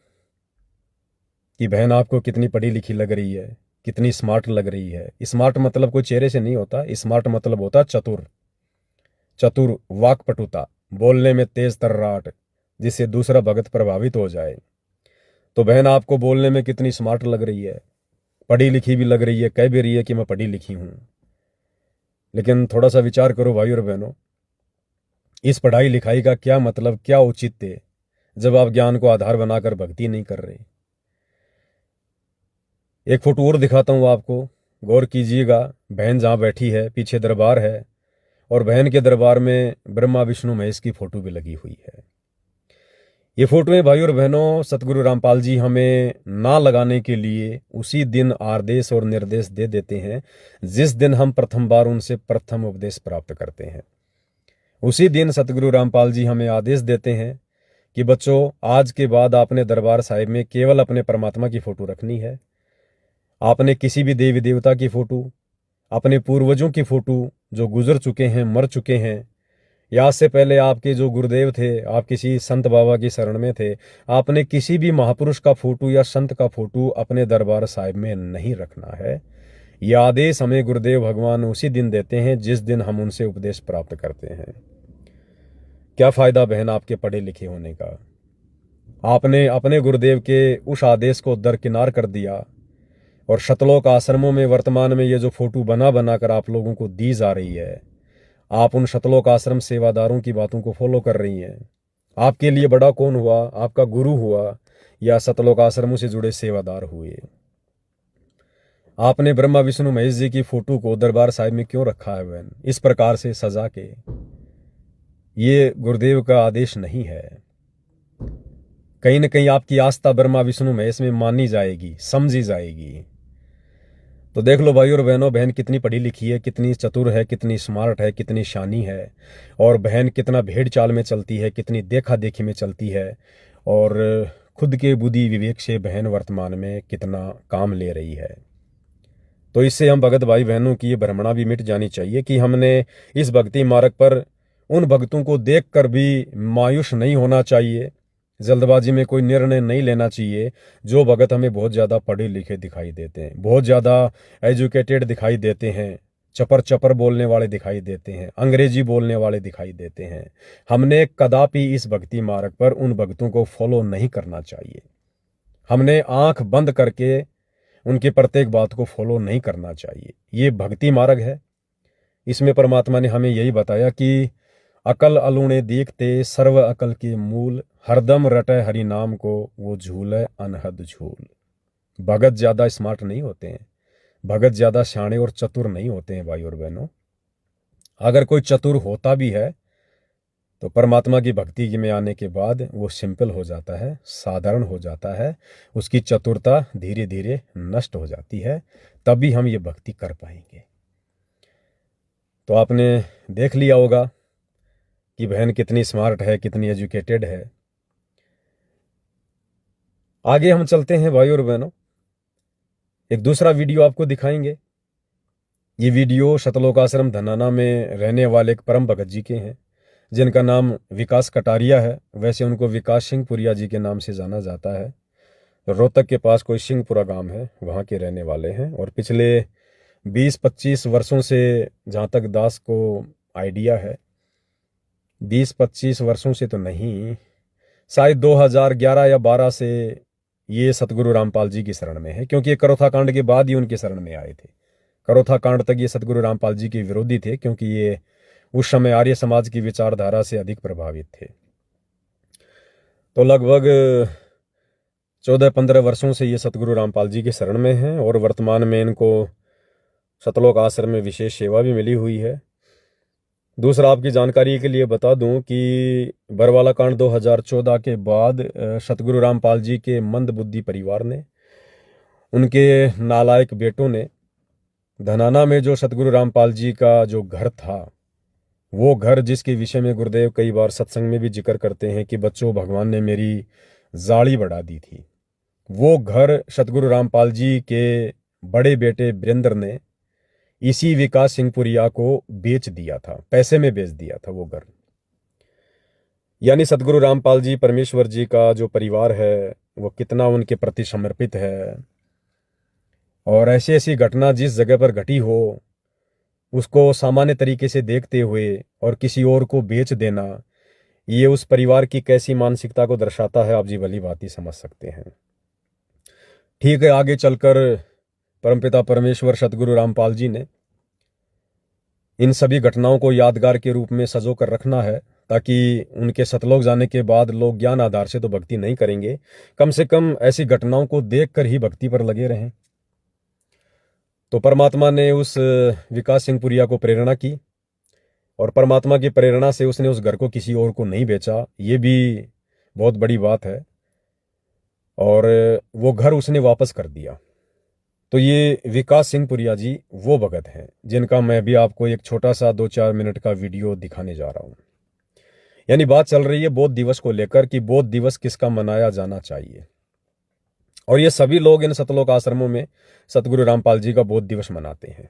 कि बहन आपको कितनी पढ़ी लिखी लग रही है, कितनी स्मार्ट लग रही है। स्मार्ट मतलब कोई चेहरे से नहीं होता, स्मार्ट मतलब होता चतुर। चतुर, वाक्पटुता, बोलने में तेज तर्राट, जिससे दूसरा भगत प्रभावित हो जाए। तो बहन आपको बोलने में कितनी स्मार्ट लग रही है, पढ़ी लिखी भी लग रही है, कह भी रही है कि मैं पढ़ी लिखी हूं। लेकिन थोड़ा सा विचार करो भाई और बहनों, इस पढ़ाई लिखाई का क्या मतलब, क्या औचित्य जब आप ज्ञान को आधार बनाकर भक्ति नहीं कर रहे। एक फोटो और दिखाता हूं आपको, गौर कीजिएगा। बहन जहां बैठी है पीछे दरबार है, और बहन के दरबार में ब्रह्मा विष्णु महेश की फोटो भी लगी हुई है। ये फोटोएं भाई और बहनों सतगुरु रामपाल जी हमें ना लगाने के लिए उसी दिन आदेश और निर्देश दे देते हैं जिस दिन हम प्रथम बार उनसे प्रथम उपदेश प्राप्त करते हैं। उसी दिन सतगुरु रामपाल जी हमें आदेश देते हैं कि बच्चों, आज के बाद आपने दरबार साहिब में केवल अपने परमात्मा की फोटो रखनी है। आपने किसी भी देवी देवता की फोटो, अपने पूर्वजों की फोटो जो गुजर चुके हैं, मर चुके हैं, या आज से पहले आपके जो गुरुदेव थे, आप किसी संत बाबा की शरण में थे, आपने किसी भी महापुरुष का फोटो या संत का फोटो अपने दरबार साहिब में नहीं रखना है। यह आदेश हमें गुरुदेव भगवान उसी दिन देते हैं जिस दिन हम उनसे उपदेश प्राप्त करते हैं। क्या फायदा बहन आपके पढ़े लिखे होने का? आपने अपने गुरुदेव के उस आदेश को दरकिनार कर दिया, और शतलोक आश्रमों में वर्तमान में ये जो फोटो बना बना कर आप लोगों को दी जा रही है, आप उन शतलोक आश्रम सेवादारों की बातों को फॉलो कर रही हैं। आपके लिए बड़ा कौन हुआ? आपका गुरु हुआ या शतलोक आश्रमों से जुड़े सेवादार हुए? आपने ब्रह्मा विष्णु महेश जी की फोटो को दरबार साहिब में क्यों रखा है बहन, इस प्रकार से सजा के? ये गुरुदेव का आदेश नहीं है। कहीं ना कहीं आपकी आस्था ब्रह्मा विष्णु महेश में मानी जाएगी, समझी जाएगी। तो देख लो भाई और बहनों, बहन कितनी पढ़ी लिखी है, कितनी चतुर है, कितनी स्मार्ट है, कितनी शानी है, और बहन कितना भेड़ चाल में चलती है, कितनी देखा देखी में चलती है, और खुद के बुद्धि विवेक से बहन वर्तमान में कितना काम ले रही है। तो इससे हम भगत भाई बहनों की ये भ्रमणा भी मिट जानी चाहिए कि हमने इस भक्ति मार्ग पर उन भक्तों को देख कर भी मायूस नहीं होना चाहिए, जल्दबाजी में कोई निर्णय नहीं लेना चाहिए। जो भगत हमें बहुत ज़्यादा पढ़े लिखे दिखाई देते हैं, बहुत ज़्यादा एजुकेटेड दिखाई देते हैं, चपर चपर बोलने वाले दिखाई देते हैं, अंग्रेजी बोलने वाले दिखाई देते हैं, हमने कदापि इस भक्ति मार्ग पर उन भक्तों को फॉलो नहीं करना चाहिए। हमने आंख बंद करके उनकी प्रत्येक बात को फॉलो नहीं करना चाहिए। ये भक्ति मार्ग है। इसमें परमात्मा ने हमें यही बताया कि अकल अलूणे देखते सर्व अकल के मूल, हरदम रटे हरि नाम को वो झूले अनहद झूल। भगत ज्यादा स्मार्ट नहीं होते हैं, भगत ज्यादा शाणे और चतुर नहीं होते हैं भाई और बहनों। अगर कोई चतुर होता भी है तो परमात्मा की भक्ति में आने के बाद वो सिंपल हो जाता है, साधारण हो जाता है, उसकी चतुरता धीरे धीरे नष्ट हो जाती है, तभी हम ये भक्ति कर पाएंगे। तो आपने देख लिया होगा कि बहन कितनी स्मार्ट है, कितनी एजुकेटेड है। आगे हम चलते हैं भाई और बहनों, एक दूसरा वीडियो आपको दिखाएंगे। ये वीडियो शतलोक आश्रम धनाना में रहने वाले एक परम भगत जी के हैं जिनका नाम विकास कटारिया है। वैसे उनको विकास सिंहपुरिया जी के नाम से जाना जाता है। रोहतक के पास कोई सिंहपुरा गांव है, वहाँ के रहने वाले हैं। और पिछले 20-25 वर्षों से, जहाँ तक दास को आइडिया है, 20-25 वर्षों से तो नहीं, शायद 2011 या 12 से ये सतगुरु रामपाल जी की शरण में है, क्योंकि ये करोथा कांड के बाद ही उनके शरण में आए थे। करोथा कांड तक ये सतगुरु रामपाल जी के विरोधी थे, क्योंकि ये उस समय आर्य समाज की विचारधारा से अधिक प्रभावित थे। तो लगभग 14-15 वर्षों से ये सतगुरु रामपाल जी के शरण में हैं, और वर्तमान में इनको शतलोक आश्रम में विशेष सेवा भी मिली हुई है। दूसरा आपकी जानकारी के लिए बता दूं कि बरवाला कांड 2014 के बाद सतगुरु रामपाल जी के मंद बुद्धि परिवार ने, उनके नालायक बेटों ने, धनाना में जो सतगुरु रामपाल जी का जो घर था, वो घर जिसके विषय में गुरुदेव कई बार सत्संग में भी जिक्र करते हैं कि बच्चों, भगवान ने मेरी जाड़ी बढ़ा दी थी, वो घर सतगुरु रामपाल जी के बड़े बेटे वीरेंद्र ने इसी विकास सिंहपुरिया को बेच दिया था, पैसे में बेच दिया था वो घर। यानी सतगुरु रामपाल जी परमेश्वर जी का जो परिवार है वो कितना उनके प्रति समर्पित है, और ऐसी ऐसी घटना जिस जगह पर घटी हो उसको सामान्य तरीके से देखते हुए और किसी और को बेच देना, ये उस परिवार की कैसी मानसिकता को दर्शाता है, आप जी भली भांति समझ सकते हैं। ठीक है, आगे चलकर परमपिता परमेश्वर सतगुरु रामपाल जी ने इन सभी घटनाओं को यादगार के रूप में सजो कर रखना है, ताकि उनके सतलोक जाने के बाद लोग ज्ञान आधार से तो भक्ति नहीं करेंगे, कम से कम ऐसी घटनाओं को देखकर ही भक्ति पर लगे रहें। तो परमात्मा ने उस विकास सिंह पुरिया को प्रेरणा की, और परमात्मा की प्रेरणा से उसने उस घर को किसी और को नहीं बेचा, ये भी बहुत बड़ी बात है, और वो घर उसने वापस कर दिया। तो ये विकास सिंह पुरिया जी वो भगत हैं जिनका मैं भी आपको एक छोटा सा 2-4 मिनट का वीडियो दिखाने जा रहा हूं। यानी बात चल रही है बौद्ध दिवस को लेकर कि बौद्ध दिवस किसका मनाया जाना चाहिए, और ये सभी लोग इन सतलोक आश्रमों में सतगुरु रामपाल जी का बौद्ध दिवस मनाते हैं।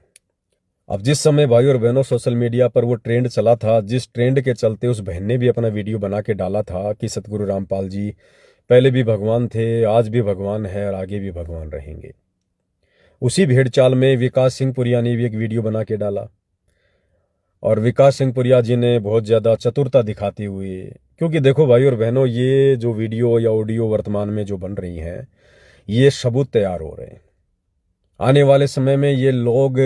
अब जिस समय भाई और बहनों सोशल मीडिया पर वो ट्रेंड चला था, जिस ट्रेंड के चलते उस बहन ने भी अपना वीडियो बना के डाला था कि सतगुरु रामपाल जी पहले भी भगवान थे, आज भी भगवान है और आगे भी भगवान रहेंगे, उसी भेड़ चाल में विकास सिंह पुरिया ने भी एक वीडियो बना के डाला। और विकास सिंह पुरिया जी ने बहुत ज़्यादा चतुरता दिखाते हुए, क्योंकि देखो भाई और बहनों, ये जो वीडियो या ऑडियो वर्तमान में जो बन रही हैं, ये सबूत तैयार हो रहे हैं। आने वाले समय में ये लोग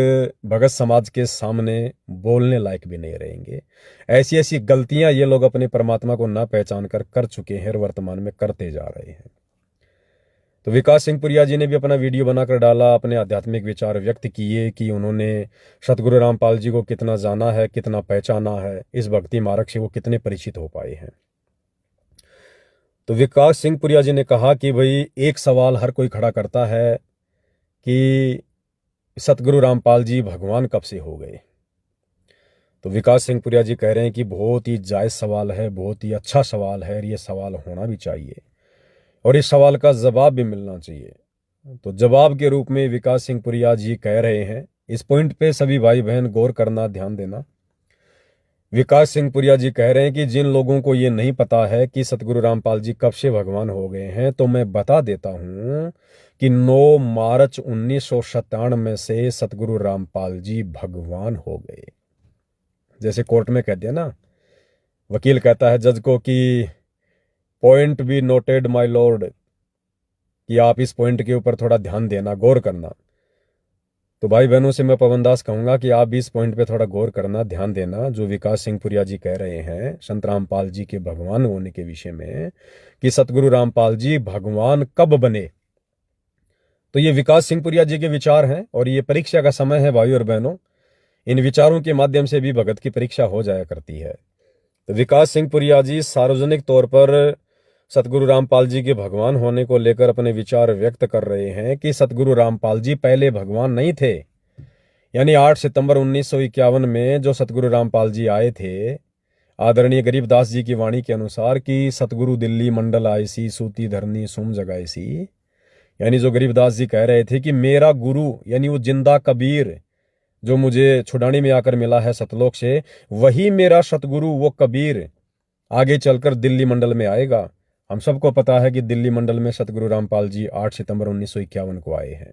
भगत समाज के सामने बोलने लायक भी नहीं रहेंगे। ऐसी ऐसी गलतियां ये लोग अपने परमात्मा को ना पहचान कर चुके हैं और वर्तमान में करते जा रहे हैं। तो विकास सिंह पुरिया जी ने भी अपना वीडियो बनाकर डाला, अपने आध्यात्मिक विचार व्यक्त किए कि उन्होंने सतगुरु रामपाल जी को कितना जाना है, कितना पहचाना है, इस भक्ति मार्ग से वो कितने परिचित हो पाए हैं। तो विकास सिंह पुरिया जी ने कहा कि भाई एक सवाल हर कोई खड़ा करता है कि सतगुरु रामपाल जी भगवान कब से हो गए। तो विकास सिंह पुरिया जी कह रहे हैं कि बहुत ही जायज़ सवाल है, बहुत ही अच्छा सवाल है, और ये सवाल होना भी चाहिए और इस सवाल का जवाब भी मिलना चाहिए। तो जवाब के रूप में विकास सिंह पुरिया जी कह रहे हैं, इस पॉइंट पे सभी भाई बहन गौर करना, ध्यान देना। विकास सिंह पुरिया जी कह रहे हैं कि जिन लोगों को ये नहीं पता है कि सतगुरु रामपाल जी कब से भगवान हो गए हैं, तो मैं बता देता हूं कि 9 मार्च 1997 से सतगुरु रामपाल जी भगवान हो गए। जैसे कोर्ट में कह दिया ना, वकील कहता है जज को कि point be noted my Lord, कि आप इस पॉइंट के ऊपर थोड़ा ध्यान देना, गौर करना। तो भाई बहनों से मैं पवन दास कहूंगा कि आप भी इस पॉइंट पे थोड़ा गौर करना, ध्यान देना, जो विकास सिंह पुरिया जी कह रहे हैं संत रामपाल जी के भगवान होने के विषय में, कि सतगुरु रामपाल जी भगवान कब बने। तो ये विकास सिंह पुरिया जी के विचार हैं, और ये परीक्षा का समय है भाई और बहनों। इन विचारों के माध्यम से भी भगत की परीक्षा हो जाया करती है। तो विकास सिंह पुरिया जी सार्वजनिक तौर पर सतगुरु रामपाल जी के भगवान होने को लेकर अपने विचार व्यक्त कर रहे हैं कि सतगुरु रामपाल जी पहले भगवान नहीं थे। यानी 8 सितंबर 1951 में जो सतगुरु रामपाल जी आए थे, आदरणीय गरीबदास जी की वाणी के अनुसार कि सतगुरु दिल्ली मंडल आए सी, सूती धरनी सुम जगाए सी। यानी जो गरीबदास जी कह रहे थे कि मेरा गुरु, यानी वो जिंदा कबीर जो मुझे छुड़ाने में आकर मिला है सतलोक से, वही मेरा सतगुरु, वो कबीर आगे चलकर दिल्ली मंडल में आएगा। हम सबको पता है कि दिल्ली मंडल में सतगुरु रामपाल जी 8 सितंबर 1951 को आए हैं।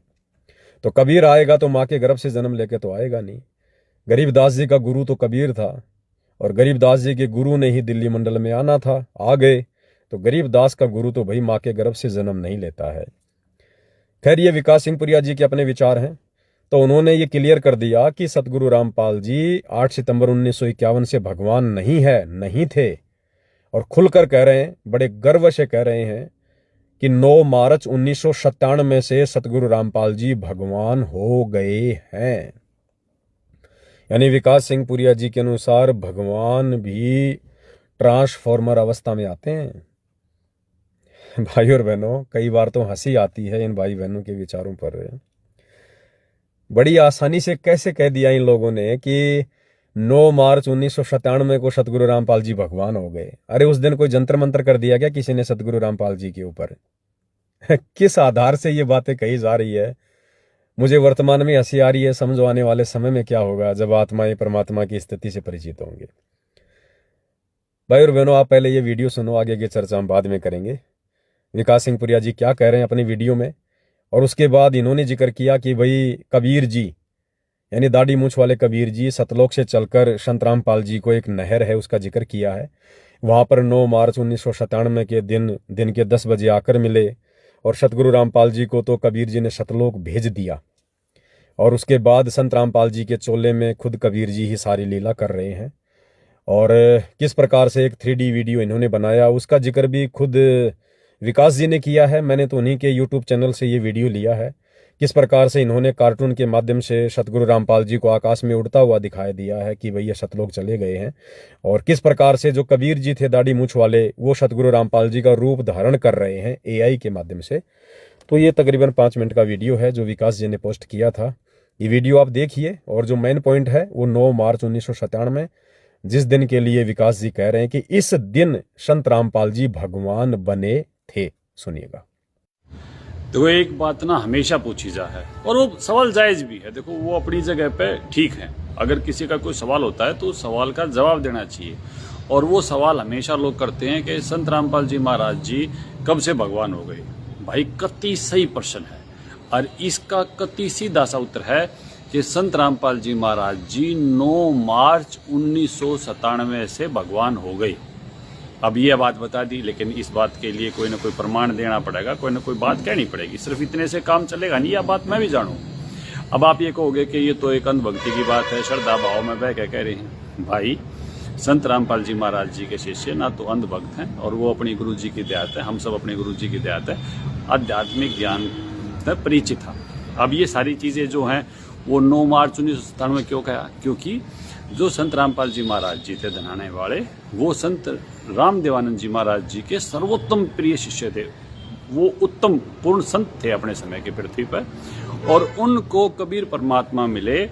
तो कबीर आएगा तो माँ के गर्भ से जन्म लेके तो आएगा नहीं। गरीबदास जी का गुरु तो कबीर था, और गरीबदास जी के गुरु ने ही दिल्ली मंडल में आना था, आ गए। तो गरीबदास का गुरु तो भाई माँ के गर्भ से जन्म नहीं लेता है। खैर, ये विकास सिंह पुरिया जी के अपने विचार हैं। तो उन्होंने ये क्लियर कर दिया कि सतगुरु रामपाल जी 8 सितंबर 1951 से भगवान नहीं है, नहीं थे, और खुलकर कह रहे हैं, बड़े गर्व से कह रहे हैं कि 9 मार्च 1997 से सतगुरु रामपाल जी भगवान हो गए हैं। यानी विकास सिंह पुरिया जी के अनुसार भगवान भी ट्रांसफॉर्मर अवस्था में आते हैं। भाई और बहनों, कई बार तो हंसी आती है इन भाई बहनों के विचारों पर। बड़ी आसानी से कैसे कह दिया इन लोगों ने कि 9 मार्च 1997 को सतगुरु रामपाल जी भगवान हो गए। अरे उस दिन कोई जंतर मंतर कर दिया क्या किसी ने सतगुरु रामपाल जी के ऊपर? किस आधार से ये बातें कही जा रही है? मुझे वर्तमान में हंसी आ रही है, समझो आने वाले समय में क्या होगा जब आत्माएं परमात्मा की स्थिति से परिचित होंगे। भाई और बहनों, आप पहले ये वीडियो सुनो, आगे की चर्चा हम बाद में करेंगे। विकास सिंह पुरिया जी क्या कह रहे हैं अपनी वीडियो में, और उसके बाद इन्होंने जिक्र किया कि भाई कबीर जी यानी दाढ़ी मूंछ वाले कबीर जी सतलोक से चलकर संत रामपाल जी को एक नहर है उसका जिक्र किया है। वहाँ पर 9 मार्च 1997 के दिन के 10 बजे आकर मिले, और सतगुरु रामपाल जी को तो कबीर जी ने सतलोक भेज दिया, और उसके बाद संत रामपाल जी के चोले में खुद कबीर जी ही सारी लीला कर रहे हैं। और किस प्रकार से एक 3D वीडियो इन्होंने बनाया उसका जिक्र भी खुद विकास जी ने किया है। मैंने तो उन्हीं के यूट्यूब चैनल से ये वीडियो लिया है। किस प्रकार से इन्होंने कार्टून के माध्यम से सतगुरु रामपाल जी को आकाश में उड़ता हुआ दिखाई दिया है कि भई ये सतलोक चले गए हैं, और किस प्रकार से जो कबीर जी थे दाढ़ी मूंछ वाले वो सतगुरु रामपाल जी का रूप धारण कर रहे हैं AI के माध्यम से। तो ये तकरीबन 5 मिनट का वीडियो है जो विकास जी ने पोस्ट किया था। ये वीडियो आप देखिए, और जो मेन पॉइंट है वो 9 मार्च 1997 जिस दिन के लिए विकास जी कह रहे हैं कि इस दिन संत रामपाल जी भगवान बने थे। सुनिएगा। देखो, एक बात ना हमेशा पूछी जा है, और वो सवाल जायज भी है। देखो, वो अपनी जगह पे ठीक है। अगर किसी का कोई सवाल होता है तो उस सवाल का जवाब देना चाहिए। और वो सवाल हमेशा लोग करते हैं कि संत रामपाल जी महाराज जी कब से भगवान हो गए। भाई, कतई सही प्रश्न है, और इसका कतई सीधा सा उत्तर है कि संत रामपाल जी महाराज जी 9 मार्च 1997 से भगवान हो गए। अब ये बात बता दी, लेकिन इस बात के लिए कोई ना कोई प्रमाण देना पड़ेगा, कोई ना कोई बात कहनी पड़ेगी। सिर्फ इतने से काम चलेगा नहीं, यह बात मैं भी जानूं। अब आप ये कहोगे कि ये तो एक अंधभक्ति की बात है, श्रद्धा भाव में बह के कह रहे हैं। भाई, संत रामपाल जी महाराज जी के शिष्य ना तो अंधभक्त हैं, और वो अपनी गुरु जी की दया है, हम सब अपने गुरु जी की दया है आध्यात्मिक ज्ञान से परिचित था। अब ये सारी चीज़ें जो हैं वो 9 मार्च 1997 क्यों कहा? क्योंकि जो संत रामपाल जी महाराज जी थे धनाने वाले, वो संत रामदेवानंद जी महाराज जी के सर्वोत्तम प्रिय शिष्य थे। वो उत्तम पूर्ण संत थे अपने समय के पृथ्वी पर, और उनको कबीर परमात्मा मिले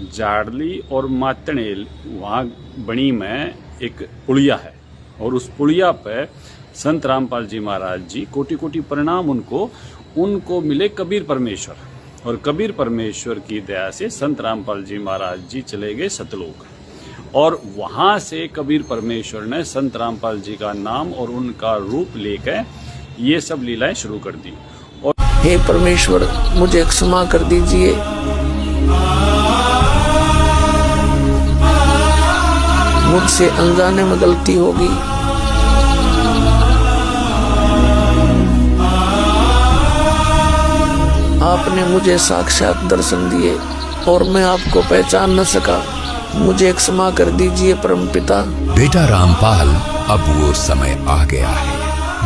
जाड़ली और मातणेल, वहाँ बणी में एक पुलिया है, और उस पुलिया पे संत रामपाल जी महाराज जी कोटि कोटि प्रणाम उनको मिले कबीर परमेश्वर, और कबीर परमेश्वर की दया से संत रामपाल जी महाराज जी चले गए सतलोक, और वहां से कबीर परमेश्वर ने संत रामपाल जी का नाम और उनका रूप लेकर ये सब लीलाएं शुरू कर दी। और हे परमेश्वर, मुझे क्षमा कर दीजिए, मुझसे अनजाने में गलती होगी। आपने मुझे साक्षात दर्शन दिए और मैं आपको पहचान न सका, मुझे क्षमा कर दीजिए परमपिता। बेटा रामपाल, अब वो समय आ गया है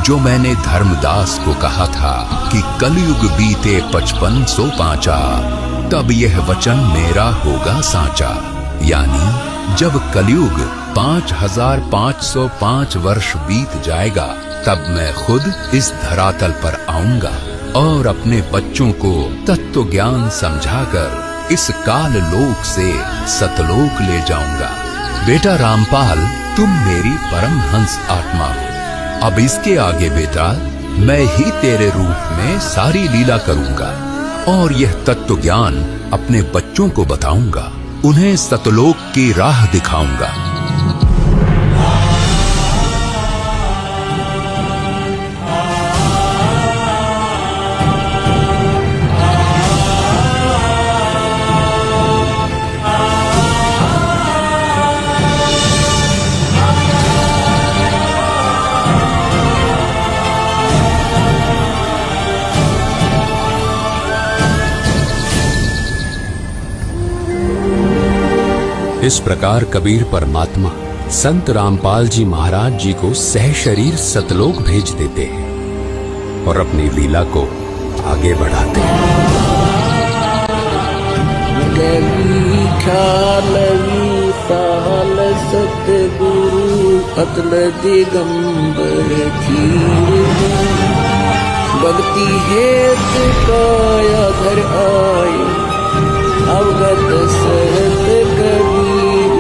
जो मैंने धर्मदास को कहा था कि कलयुग बीते 55 पांचा, तब यह वचन मेरा होगा साचा। यानी जब कलयुग 5505 वर्ष बीत जाएगा, तब मैं खुद इस धरातल पर आऊंगा और अपने बच्चों को तत्व ज्ञान समझाकर इस काल लोक से सतलोक ले जाऊंगा। बेटा रामपाल, तुम मेरी परम हंस आत्मा हो। अब इसके आगे बेटा, मैं ही तेरे रूप में सारी लीला करूंगा और यह तत्व ज्ञान अपने बच्चों को बताऊंगा, उन्हें सतलोक की राह दिखाऊंगा। इस प्रकार कबीर परमात्मा संत रामपाल जी महाराज जी को सह शरीर सतलोक भेज देते हैं और अपनी लीला को आगे बढ़ाते हैं। सतगुरु अतल दिगंबर भक्ति हेत काया घर आए, अवगत सरत कबीर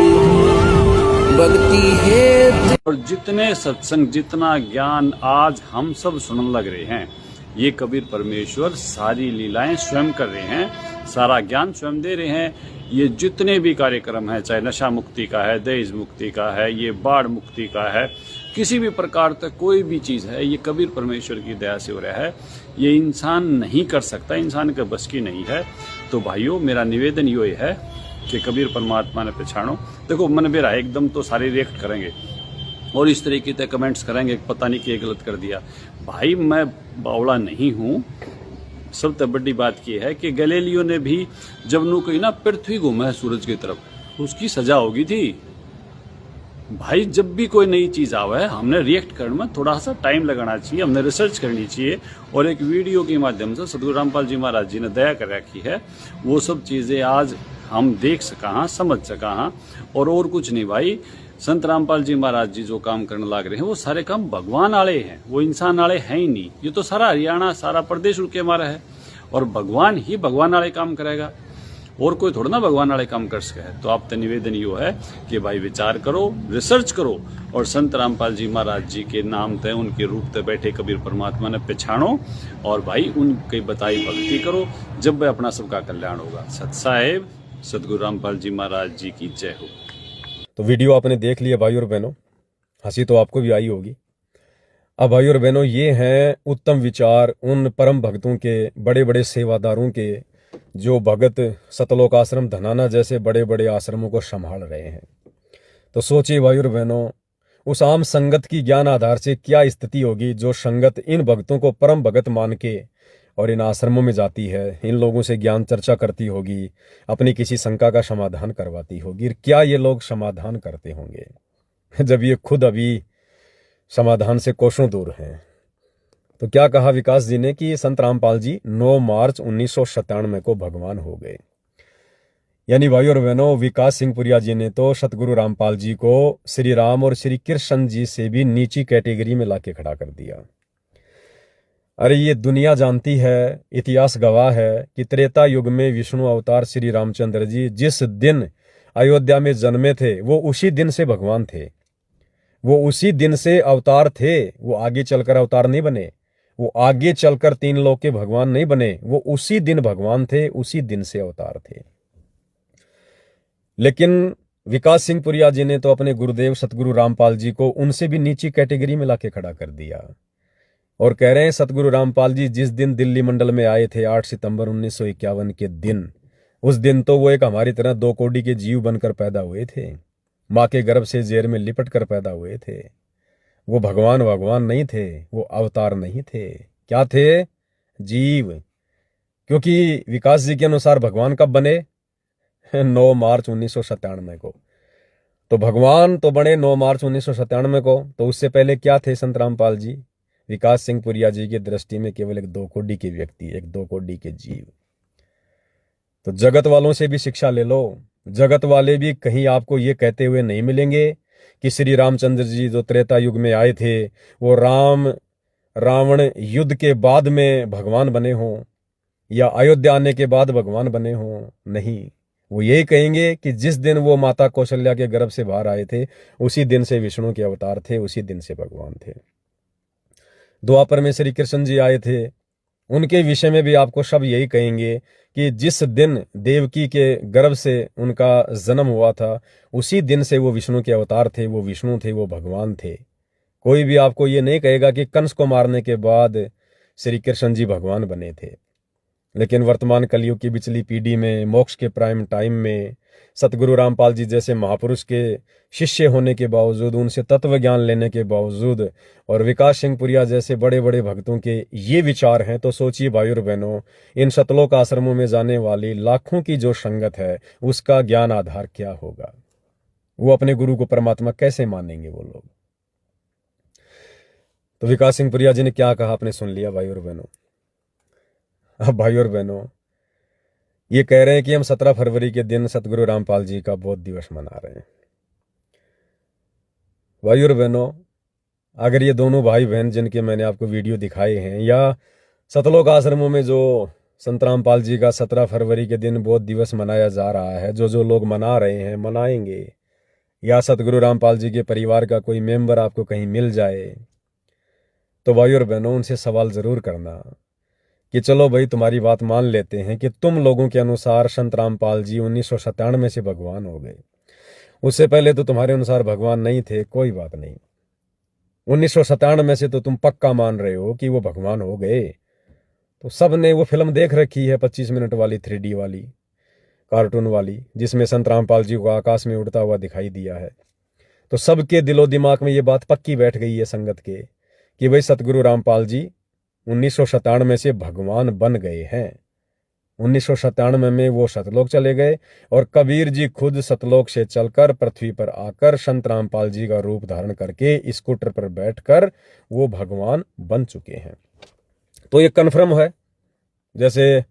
भक्ति हेत। और जितने सत्संग, जितना ज्ञान आज हम सब सुनने लग रहे हैं, ये कबीर परमेश्वर सारी लीलाएं स्वयं कर रहे हैं, सारा ज्ञान स्वयं दे रहे हैं। ये जितने भी कार्यक्रम हैं, चाहे नशा मुक्ति का है, दहेज मुक्ति का है, ये बाढ़ मुक्ति का है, किसी भी प्रकार तक कोई भी चीज़ है, ये कबीर परमेश्वर की दया से हो रहा है। ये इंसान नहीं कर सकता, इंसान के बस की नहीं है। तो भाइयों, मेरा निवेदन ये है कि कबीर परमात्मा ने पहचानो। देखो, मन मेरा एकदम तो सारे रिएक्ट करेंगे और इस तरीके से कमेंट्स करेंगे, पता नहीं क्या गलत कर दिया। भाई, मैं बावड़ा नहीं हूँ। सबसे बड़ी बात यह है कि गैलीलियो ने भी जब नु कही ना पृथ्वी घूमा है सूरज की तरफ, तो उसकी सजा होगी थी। भाई, जब भी कोई नई चीज आवे है, हमने रिएक्ट करने में थोड़ा सा टाइम लगाना चाहिए, हमने रिसर्च करनी चाहिए। और एक वीडियो के माध्यम से सतगुरु रामपाल जी महाराज जी ने दया कर रखी है, वो सब चीजें आज हम देख सका, समझ सका। और कुछ नहीं भाई, संत रामपाल जी महाराज जी जो काम करने लग रहे हैं, वो सारे काम भगवान आले हैं, वो इंसान आले हैं ही नहीं। ये तो सारा हरियाणा, सारा प्रदेश उनके हमारा है, और भगवान ही भगवान आले काम करेगा, और कोई थोड़ा ना भगवान वाले काम कर सके। तो आप तो निवेदन यो है कि भाई विचार करो, रिसर्च करो, और संत रामपाल जी महाराज जी के नाम ते, उनके रूप ते बैठे कबीर परमात्मा ने पहचानो, और भाई उनकी बताई भक्ति करो, जब वह अपना सबका कल्याण होगा। सत साहेब, सतगुरु रामपाल जी महाराज जी की जय हो। तो वीडियो आपने देख लिया भाई और बहनों, हंसी तो आपको भी आई होगी। अब भाई और बहनों, ये हैं उत्तम विचार उन परम भक्तों के, बड़े बड़े सेवादारों के, जो भगत सतलोक आश्रम धनाना जैसे बड़े बड़े आश्रमों को संभाल रहे हैं। तो सोचिए भाई और बहनों, उस आम संगत की ज्ञान आधार से क्या स्थिति होगी, जो संगत इन भक्तों को परम भगत मान के और इन आश्रमों में जाती है, इन लोगों से ज्ञान चर्चा करती होगी, अपनी किसी शंका का समाधान करवाती होगी। क्या ये लोग समाधान करते होंगे, जब ये खुद अभी समाधान से कोसों दूर हैं। तो क्या कहा विकास जी ने कि संत रामपाल जी 9 मार्च 1997 को भगवान हो गए। यानी भाई और बहनों, विकास सिंह पुरिया जी ने तो सतगुरु रामपाल जी को श्री राम और श्री कृष्ण जी से भी नीची कैटेगरी में लाके खड़ा कर दिया। अरे ये दुनिया जानती है, इतिहास गवाह है कि त्रेता युग में विष्णु अवतार श्री रामचंद्र जी जिस दिन अयोध्या में जन्मे थे, वो उसी दिन से भगवान थे, वो उसी दिन से अवतार थे। वो आगे चलकर अवतार नहीं बने, वो आगे चलकर 3 लोक के भगवान नहीं बने, वो उसी दिन भगवान थे, उसी दिन से अवतार थे। लेकिन विकास सिंह पुरिया जी ने तो अपने गुरुदेव सतगुरु रामपाल जी को उनसे भी नीची कैटेगरी में लाके खड़ा कर दिया, और कह रहे हैं सतगुरु रामपाल जी जिस दिन दिल्ली मंडल में आए थे 8 सितंबर 1951 के दिन, उस दिन तो वो एक हमारी तरह 2 कोड़ी के जीव बनकर पैदा हुए थे, माँ के गर्भ से जेर में लिपट कर पैदा हुए थे। वो भगवान नहीं थे, वो अवतार नहीं थे, क्या थे? जीव। क्योंकि विकास जी के अनुसार भगवान कब बने? 9 मार्च 1997 को। तो भगवान तो बने 9 मार्च 1997 को, तो उससे पहले क्या थे संत रामपाल जी? विकास सिंह पुरिया जी की दृष्टि में केवल एक 2 कोड़ी के व्यक्ति, एक 2 कोड़ी के जीव। तो जगत वालों से भी शिक्षा ले लो। जगत वाले भी कहीं आपको ये कहते हुए नहीं मिलेंगे कि श्री रामचंद्र जी जो त्रेता युग में आए थे, वो राम रावण युद्ध के बाद में भगवान बने हों, या अयोध्या आने के बाद भगवान बने हों। नहीं, वो यही कहेंगे कि जिस दिन वो माता कौशल्या के गर्भ से बाहर आए थे, उसी दिन से विष्णु के अवतार थे, उसी दिन से भगवान थे। द्वापर में श्री कृष्ण जी आए थे, उनके विषय में भी आपको सब यही कहेंगे कि जिस दिन देवकी के गर्भ से उनका जन्म हुआ था, उसी दिन से वो विष्णु के अवतार थे, वो विष्णु थे, वो भगवान थे। कोई भी आपको ये नहीं कहेगा कि कंस को मारने के बाद श्री कृष्ण जी भगवान बने थे। लेकिन वर्तमान कलयुग की पिछली पीढ़ी में, मोक्ष के प्राइम टाइम में, सतगुरु रामपाल जी जैसे महापुरुष के शिष्य होने के बावजूद, उनसे तत्व ज्ञान लेने के बावजूद, और विकास सिंह पुरिया जैसे बड़े बड़े भक्तों के ये विचार हैं, तो सोचिए भाई और बहनों, इन सतलोक आश्रमों में जाने वाली लाखों की जो संगत है, उसका ज्ञान आधार क्या होगा? वो अपने गुरु को परमात्मा कैसे मानेंगे वो लोग? तो विकास सिंह पुरिया जी ने क्या कहा आपने सुन लिया भाई और बहनों। अब भाई और बहनों, ये कह रहे हैं कि हम 17 फरवरी के दिन सतगुरु रामपाल जी का बोध दिवस मना रहे हैं। भाई और बहनों, अगर ये दोनों भाई बहन जिनके मैंने आपको वीडियो दिखाए हैं, या सतलोक आश्रमों में जो संत रामपाल जी का 17 फरवरी के दिन बोध दिवस मनाया जा रहा है, जो लोग मना रहे हैं, मनाएंगे, या सतगुरु रामपाल जी के परिवार का कोई मेंबर आपको कहीं मिल जाए, तो भाई और बहनों, उनसे सवाल जरूर करना कि चलो भाई तुम्हारी बात मान लेते हैं कि तुम लोगों के अनुसार संत रामपाल जी 1997 से भगवान हो गए। उससे पहले तो तुम्हारे अनुसार भगवान नहीं थे, कोई बात नहीं। 1997 से तो तुम पक्का मान रहे हो कि वो भगवान हो गए। तो सब ने वो फिल्म देख रखी है 25 मिनट वाली 3D वाली कार्टून वाली, जिसमें संत रामपाल जी को आकाश में उड़ता हुआ दिखाई दिया है। तो सबके दिलो दिमाग में ये बात पक्की बैठ गई है संगत के कि भाई सतगुरु रामपाल जी 1997 से भगवान बन गए हैं। 1997 में वो सतलोक चले गए और कबीर जी खुद सतलोक से चलकर पृथ्वी पर आकर संत रामपाल जी का रूप धारण करके स्कूटर पर बैठकर वो भगवान बन चुके हैं। तो ये कन्फर्म है। जैसे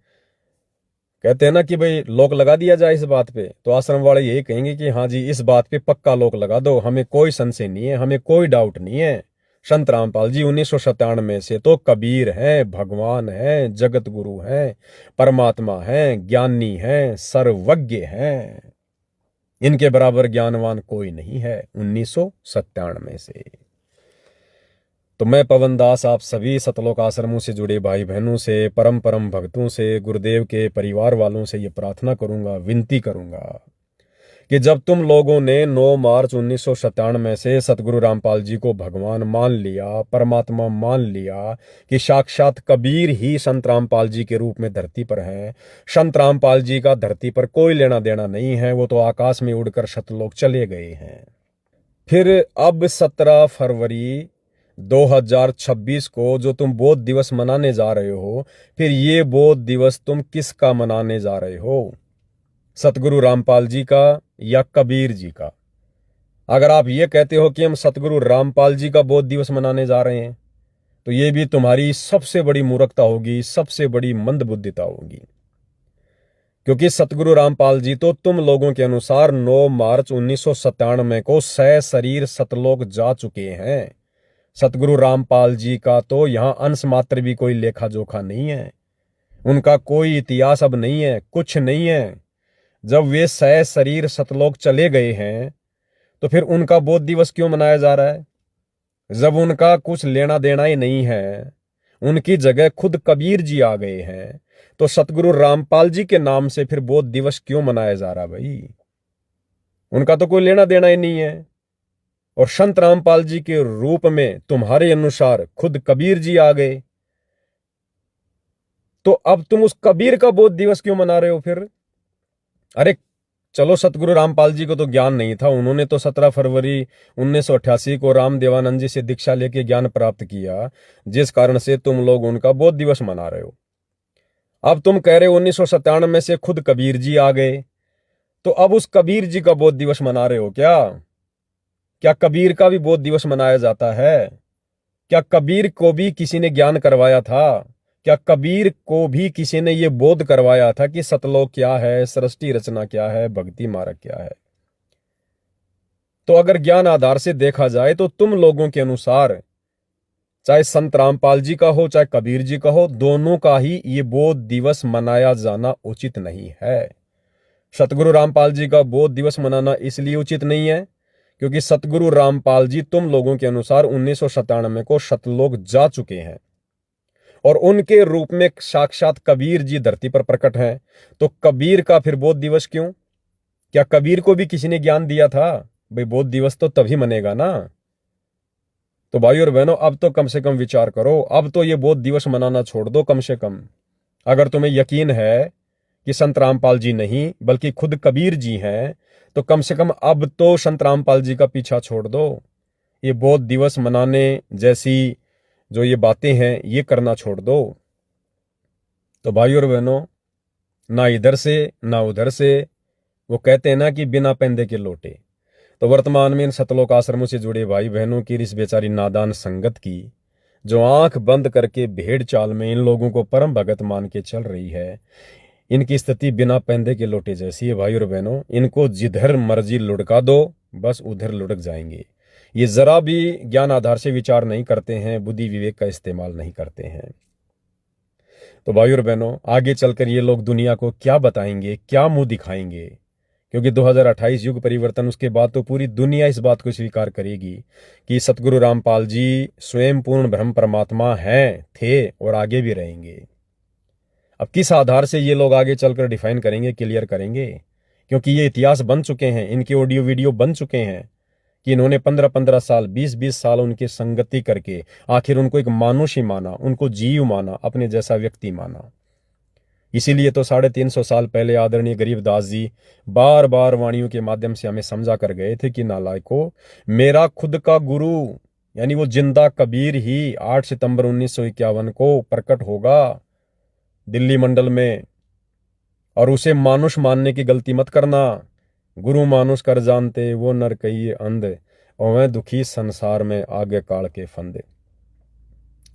कहते हैं ना कि भाई लोक लगा दिया जाए इस बात पे, तो आश्रम वाले यही कहेंगे कि हाँ जी इस बात पे पक्का लोक लगा दो, हमें कोई संशय नहीं है, हमें कोई डाउट नहीं है। संत रामपाल जी 1997 से तो कबीर हैं, भगवान हैं, जगत गुरु हैं, परमात्मा हैं, ज्ञानी हैं, सर्वज्ञ हैं। इनके बराबर ज्ञानवान कोई नहीं है 1997 से। तो मैं पवन दास आप सभी सतलोक आश्रमों से जुड़े भाई बहनों से, परम परम भक्तों से, गुरुदेव के परिवार वालों से ये प्रार्थना करूंगा, विनती करूंगा कि जब तुम लोगों ने 9 मार्च 1997 से सतगुरु रामपाल जी को भगवान मान लिया, परमात्मा मान लिया कि साक्षात कबीर ही संत रामपाल जी के रूप में धरती पर हैं, संत रामपाल जी का धरती पर कोई लेना देना नहीं है, वो तो आकाश में उड़कर सतलोक चले गए हैं। फिर अब 17 फरवरी 2026 को जो तुम बोध दिवस मनाने जा रहे हो, फिर ये बोध दिवस तुम किसका मनाने जा रहे हो? सतगुरु रामपाल जी का या कबीर जी का? अगर आप ये कहते हो कि हम सतगुरु रामपाल जी का बोध दिवस मनाने जा रहे हैं, तो ये भी तुम्हारी सबसे बड़ी मूर्खता होगी, सबसे बड़ी मंदबुद्धिता होगी। क्योंकि सतगुरु रामपाल जी तो तुम लोगों के अनुसार 9 मार्च 1997 को सशरीर सतलोक जा चुके हैं। सतगुरु रामपाल जी का तो यहां अंश मात्र भी कोई लेखा जोखा नहीं है, उनका कोई इतिहास अब नहीं है, कुछ नहीं है। जब वे सशरीर सतलोक चले गए हैं तो फिर उनका बोध दिवस क्यों मनाया जा रहा है? जब उनका कुछ लेना देना ही नहीं है, उनकी जगह खुद कबीर जी आ गए हैं, तो सतगुरु रामपाल जी के नाम से फिर बोध दिवस क्यों मनाया जा रहा भाई? उनका तो कोई लेना देना ही नहीं है। और संत रामपाल जी के रूप में तुम्हारे अनुसार खुद कबीर जी आ गए, तो अब तुम उस कबीर का बोध दिवस क्यों मना रहे हो फिर? अरे चलो, सतगुरु रामपाल जी को तो ज्ञान नहीं था, उन्होंने तो 17 फरवरी 1988 को राम देवानंद जी से दीक्षा लेके ज्ञान प्राप्त किया, जिस कारण से तुम लोग उनका बोध दिवस मना रहे हो। अब तुम कह रहे हो 1997 से खुद कबीर जी आ गए, तो अब उस कबीर जी का बोध दिवस मना रहे हो क्या? क्या कबीर का भी बोध दिवस मनाया जाता है? क्या कबीर को भी किसी ने ज्ञान करवाया था? क्या कबीर को भी किसी ने यह बोध करवाया था कि सतलोक क्या है, सृष्टि रचना क्या है, भक्ति मार्ग क्या है? तो अगर ज्ञान आधार से देखा जाए तो तुम लोगों के अनुसार चाहे संत रामपाल जी का हो चाहे कबीर जी का हो, दोनों का ही ये बोध दिवस मनाया जाना उचित नहीं है। सतगुरु रामपाल जी का बोध दिवस मनाना इसलिए उचित नहीं है क्योंकि सतगुरु रामपाल जी तुम लोगों के अनुसार 1997 को सतलोक जा चुके हैं और उनके रूप में साक्षात कबीर जी धरती पर प्रकट हैं। तो कबीर का फिर बोध दिवस क्यों? क्या कबीर को भी किसी ने ज्ञान दिया था? भाई बोध दिवस तो तभी मनेगा ना। तो भाई और बहनों, अब तो कम से कम विचार करो, अब तो ये बोध दिवस मनाना छोड़ दो कम से कम। अगर तुम्हें यकीन है कि संत रामपाल जी नहीं बल्कि खुद कबीर जी हैं, तो कम से कम अब तो संत रामपाल जी का पीछा छोड़ दो। ये बोध दिवस मनाने जैसी जो ये बातें हैं ये करना छोड़ दो। तो भाई और बहनों, ना इधर से ना उधर से, वो कहते हैं ना कि बिना पैंदे के लोटे। तो वर्तमान में इन सतलोक आश्रमों से जुड़े भाई बहनों की इस बेचारी नादान संगत की, जो आंख बंद करके भेड़ चाल में इन लोगों को परम भगत मान के चल रही है, इनकी स्थिति बिना पैंदे के लोटे जैसी है। भाई और बहनों, इनको जिधर मर्जी लुढ़का दो, बस उधर लुढ़क जाएंगे। ये जरा भी ज्ञान आधार से विचार नहीं करते हैं, बुद्धि विवेक का इस्तेमाल नहीं करते हैं। तो भाई और बहनों, आगे चलकर ये लोग दुनिया को क्या बताएंगे, क्या मुंह दिखाएंगे? क्योंकि 2028 युग परिवर्तन, उसके बाद तो पूरी दुनिया इस बात को स्वीकार करेगी कि सतगुरु रामपाल जी स्वयं पूर्ण ब्रह्म परमात्मा हैं, थे और आगे भी रहेंगे। अब किस आधार से ये लोग आगे चलकर डिफाइन करेंगे, क्लियर करेंगे, क्योंकि ये इतिहास बन चुके हैं, इनके ऑडियो वीडियो बन चुके हैं कि इन्होंने 15-15 साल 20-20 साल उनकी संगति करके आखिर उनको एक मानुष ही माना, उनको जीव माना, अपने जैसा व्यक्ति माना। इसीलिए तो 350 साल पहले आदरणीय गरीबदास जी बार बार वाणियों के माध्यम से हमें समझा कर गए थे कि नालायको, मेरा खुद का गुरु यानी वो जिंदा कबीर ही 8 सितंबर 1951 को प्रकट होगा दिल्ली मंडल में, और उसे मानुष मानने की गलती मत करना। गुरु मानुष कर जानते वो नर कहिए अंध, और वह दुखी संसार में आगे काल के फंदे।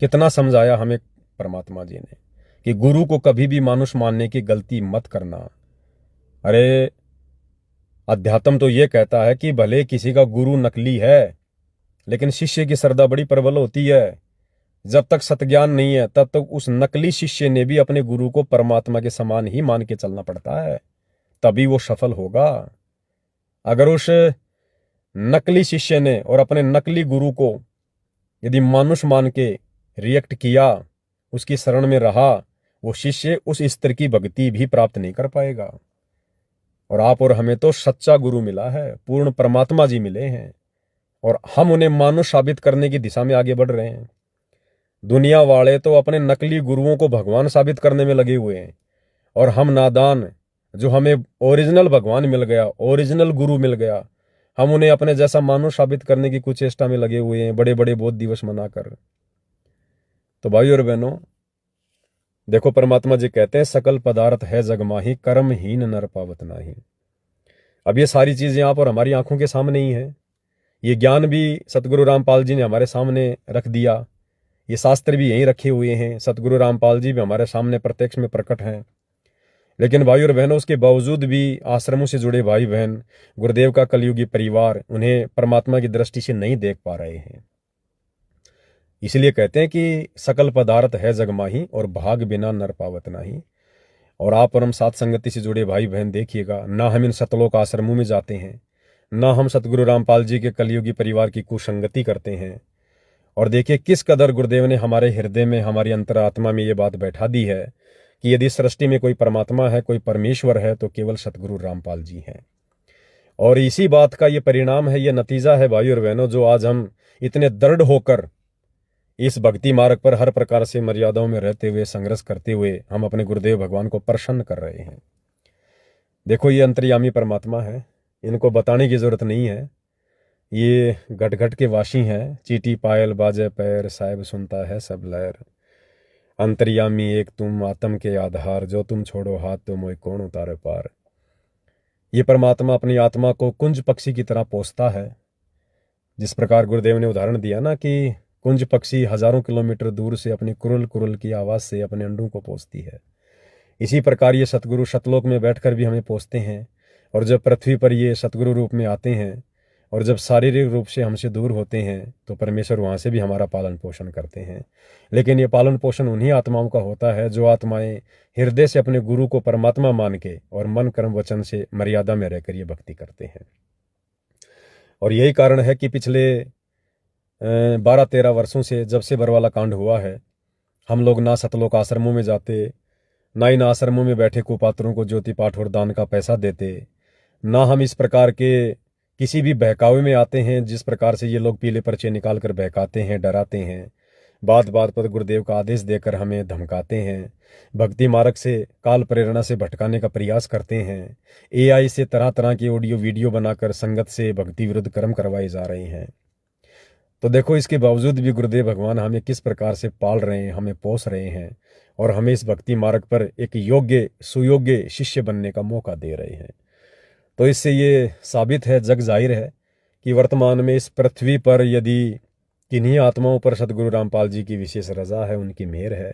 कितना समझाया हमें परमात्मा जी ने कि गुरु को कभी भी मानुष मानने की गलती मत करना। अरे अध्यात्म तो ये कहता है कि भले किसी का गुरु नकली है, लेकिन शिष्य की श्रद्धा बड़ी प्रबल होती है। जब तक सतज्ञान नहीं है तब तक उस नकली शिष्य ने भी अपने गुरु को परमात्मा के समान ही मान के चलना पड़ता है, तभी वो सफल होगा। अगर उस नकली शिष्य ने और अपने नकली गुरु को यदि मानुष मान के रिएक्ट किया, उसकी शरण में रहा, वो शिष्य उस स्तर की भक्ति भी प्राप्त नहीं कर पाएगा। और आप और हमें तो सच्चा गुरु मिला है, पूर्ण परमात्मा जी मिले हैं, और हम उन्हें मानुष साबित करने की दिशा में आगे बढ़ रहे हैं। दुनिया वाले तो अपने नकली गुरुओं को भगवान साबित करने में लगे हुए हैं, और हम नादान जो हमें ओरिजिनल भगवान मिल गया, ओरिजिनल गुरु मिल गया, हम उन्हें अपने जैसा मानुष साबित करने की कुछ चेष्टा में लगे हुए हैं, बड़े बड़े बोध दिवस मनाकर। तो भाई और बहनों, देखो परमात्मा जी कहते हैं सकल पदार्थ है जग माही, कर्महीन नर पावत नाही। अब ये सारी चीजें आप और हमारी आंखों के सामने ही है। ये ज्ञान भी सतगुरु रामपाल जी ने हमारे सामने रख दिया, ये शास्त्र भी यहीं रखे हुए हैं, सतगुरु रामपाल जी भी हमारे सामने प्रत्यक्ष में प्रकट हैं। लेकिन भाई और बहनों, उसके बावजूद भी आश्रमों से जुड़े भाई बहन, गुरुदेव का कलयुगी परिवार उन्हें परमात्मा की दृष्टि से नहीं देख पा रहे हैं। इसलिए कहते हैं कि सकल पदार्थ है जगमाही और भाग बिना नर पावत नाही। और आप और हम साथ संगति से जुड़े भाई बहन देखिएगा, ना हम इन सतलोक आश्रमों में जाते हैं, ना हम सतगुरु रामपाल जी के कलयुगी परिवार की कुसंगति करते हैं। और देखिए किस कदर गुरुदेव ने हमारे हृदय में, हमारी अंतरात्मा में ये बात बैठा दी है कि यदि सृष्टि में कोई परमात्मा है, कोई परमेश्वर है, तो केवल सतगुरु रामपाल जी हैं। और इसी बात का ये परिणाम है, ये नतीजा है भाई और बहनों, जो आज हम इतने दृढ़ होकर इस भक्ति मार्ग पर हर प्रकार से मर्यादाओं में रहते हुए, संघर्ष करते हुए हम अपने गुरुदेव भगवान को प्रसन्न कर रहे हैं। देखो ये अंतर्यामी परमात्मा है, इनको बताने की जरूरत नहीं है। ये घट घट के वासी हैं, चीटी पायल बाजे पैर, साहिब सुनता है सब लहर। अंतर्यामी एक तुम, आत्म के आधार, जो तुम छोड़ो हाथ तो मोय कौन उतारे पार। ये परमात्मा अपनी आत्मा को कुंज पक्षी की तरह पोसता है। जिस प्रकार गुरुदेव ने उदाहरण दिया ना कि कुंज पक्षी हजारों किलोमीटर दूर से अपनी कुरुल कुरुल की आवाज से अपने अंडों को पोसती है, इसी प्रकार ये सतगुरु सतलोक में बैठकर भी हमें पोसते हैं। और जब पृथ्वी पर ये सतगुरु रूप में आते हैं और जब शारीरिक रूप से हमसे दूर होते हैं, तो परमेश्वर वहाँ से भी हमारा पालन पोषण करते हैं। लेकिन ये पालन पोषण उन्हीं आत्माओं का होता है जो आत्माएं हृदय से अपने गुरु को परमात्मा मान के और मन कर्म वचन से मर्यादा में रहकर ये भक्ति करते हैं। और यही कारण है कि पिछले 12-13 वर्षों से जब से बरवाला कांड हुआ है, हम लोग ना सतलोक आश्रमों में जाते, ना इन आश्रमों में बैठे कुपात्रों को ज्योति पाठ और दान का पैसा देते, ना हम इस प्रकार के किसी भी बहकावे में आते हैं जिस प्रकार से ये लोग पीले पर्चे निकाल कर बहकाते हैं, डराते हैं, बात बात पर गुरुदेव का आदेश देकर हमें धमकाते हैं, भक्ति मार्ग से काल प्रेरणा से भटकाने का प्रयास करते हैं, एआई से तरह तरह की ऑडियो वीडियो बनाकर संगत से भक्ति विरुद्ध कर्म करवाए जा रहे हैं। तो देखो इसके बावजूद भी गुरुदेव भगवान हमें किस प्रकार से पाल रहे हैं, हमें पोस रहे हैं और हमें इस भक्ति मार्ग पर एक योग्य सुयोग्य शिष्य बनने का मौका दे रहे हैं। तो इससे ये साबित है, जग जाहिर है कि वर्तमान में इस पृथ्वी पर यदि किन्हीं आत्माओं पर सतगुरु रामपाल जी की विशेष रजा है, उनकी मेहर है,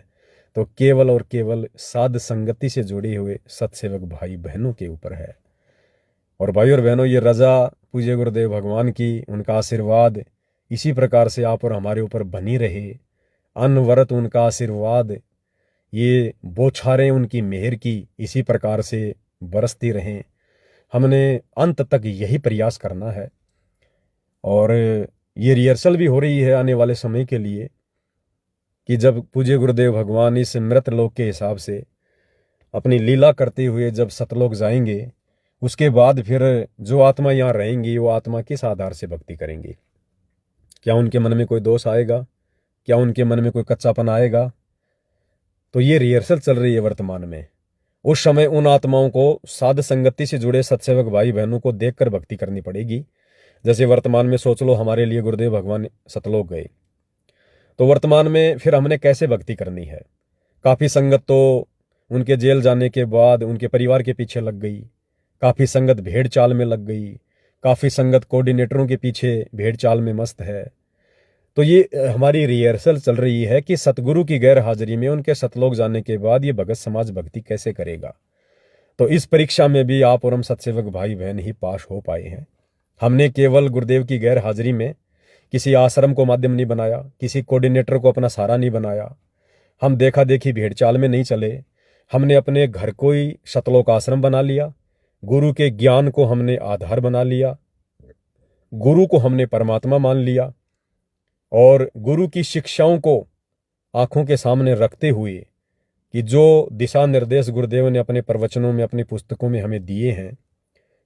तो केवल और केवल साध संगति से जुड़े हुए सत्सेवक भाई बहनों के ऊपर है। और भाई और बहनों, ये रजा पूज्य गुरुदेव भगवान की, उनका आशीर्वाद इसी प्रकार से आप और हमारे ऊपर बनी रहे। अनवरत उनका आशीर्वाद, ये बौछारें उनकी मेहर की इसी प्रकार से बरसती रहें। हमने अंत तक यही प्रयास करना है। और ये रिहर्सल भी हो रही है आने वाले समय के लिए कि जब पूज्य गुरुदेव भगवान इस मृत लोक के हिसाब से अपनी लीला करते हुए जब सतलोक जाएंगे, उसके बाद फिर जो आत्मा यहाँ रहेंगी वो आत्मा किस आधार से भक्ति करेंगी? क्या उनके मन में कोई दोष आएगा? क्या उनके मन में कोई कच्चापन आएगा? तो ये रिहर्सल चल रही है वर्तमान में। उस समय उन आत्माओं को साध संगति से जुड़े सत्सेवक भाई बहनों को देखकर भक्ति करनी पड़ेगी। जैसे वर्तमान में सोच लो, हमारे लिए गुरुदेव भगवान सतलोक गए, तो वर्तमान में फिर हमने कैसे भक्ति करनी है? काफ़ी संगत तो उनके जेल जाने के बाद उनके परिवार के पीछे लग गई, काफ़ी संगत भेड़ चाल में लग गई, काफ़ी संगत कोऑर्डिनेटरों के पीछे भेड़ चाल में मस्त है। तो ये हमारी रिहर्सल चल रही है कि सतगुरु की गैर हाजिरी में उनके सतलोक जाने के बाद ये भगत समाज भक्ति कैसे करेगा। तो इस परीक्षा में भी आप और हम सत्सेवक भाई बहन ही पास हो पाए हैं। हमने केवल गुरुदेव की गैर हाजिरी में किसी आश्रम को माध्यम नहीं बनाया, किसी कोऑर्डिनेटर को अपना सहारा नहीं बनाया, हम देखा देखी भेड़ चाल में नहीं चले। हमने अपने घर को ही सतलोक आश्रम बना लिया, गुरु के ज्ञान को हमने आधार बना लिया, गुरु को हमने परमात्मा मान लिया और गुरु की शिक्षाओं को आंखों के सामने रखते हुए कि जो दिशा निर्देश गुरुदेव ने अपने प्रवचनों में, अपनी पुस्तकों में हमें दिए हैं,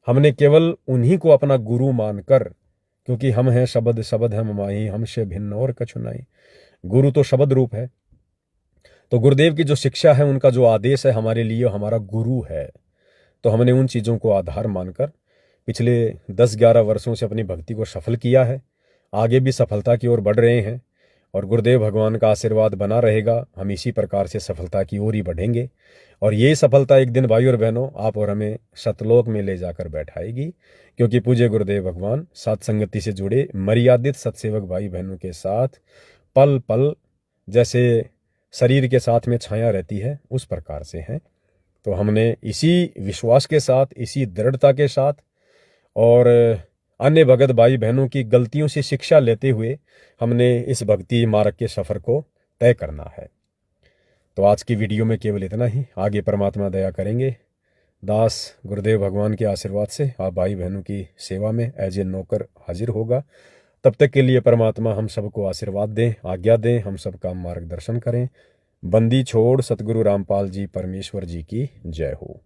हमने केवल उन्हीं को अपना गुरु मानकर, क्योंकि हम हैं शब्द, शब्द है ममाही, हमसे भिन्न और कछु नहीं। गुरु तो शब्द रूप है। तो गुरुदेव की जो शिक्षा है, उनका जो आदेश है, हमारे लिए हमारा गुरु है। तो हमने उन चीज़ों को आधार मानकर पिछले 10-11 वर्षों से अपनी भक्ति को सफल किया है। आगे भी सफलता की ओर बढ़ रहे हैं और गुरुदेव भगवान का आशीर्वाद बना रहेगा। हम इसी प्रकार से सफलता की ओर ही बढ़ेंगे और ये सफलता एक दिन भाई और बहनों आप और हमें सतलोक में ले जाकर बैठाएगी, क्योंकि पूज्य गुरुदेव भगवान साथ संगति से जुड़े मर्यादित सत्सेवक भाई बहनों के साथ पल पल जैसे शरीर के साथ में छाया रहती है, उस प्रकार से हैं। तो हमने इसी विश्वास के साथ, इसी दृढ़ता के साथ और अन्य भगत भाई बहनों की गलतियों से शिक्षा लेते हुए हमने इस भक्ति मार्ग के सफ़र को तय करना है। तो आज की वीडियो में केवल इतना ही। आगे परमात्मा दया करेंगे। दास गुरुदेव भगवान के आशीर्वाद से आप भाई बहनों की सेवा में एज ए नौकर हाजिर होगा। तब तक के लिए परमात्मा हम सबको आशीर्वाद दें, आज्ञा दें, हम सबका मार्गदर्शन करें। बंदी छोड़ सतगुरु रामपाल जी परमेश्वर जी की जय हो।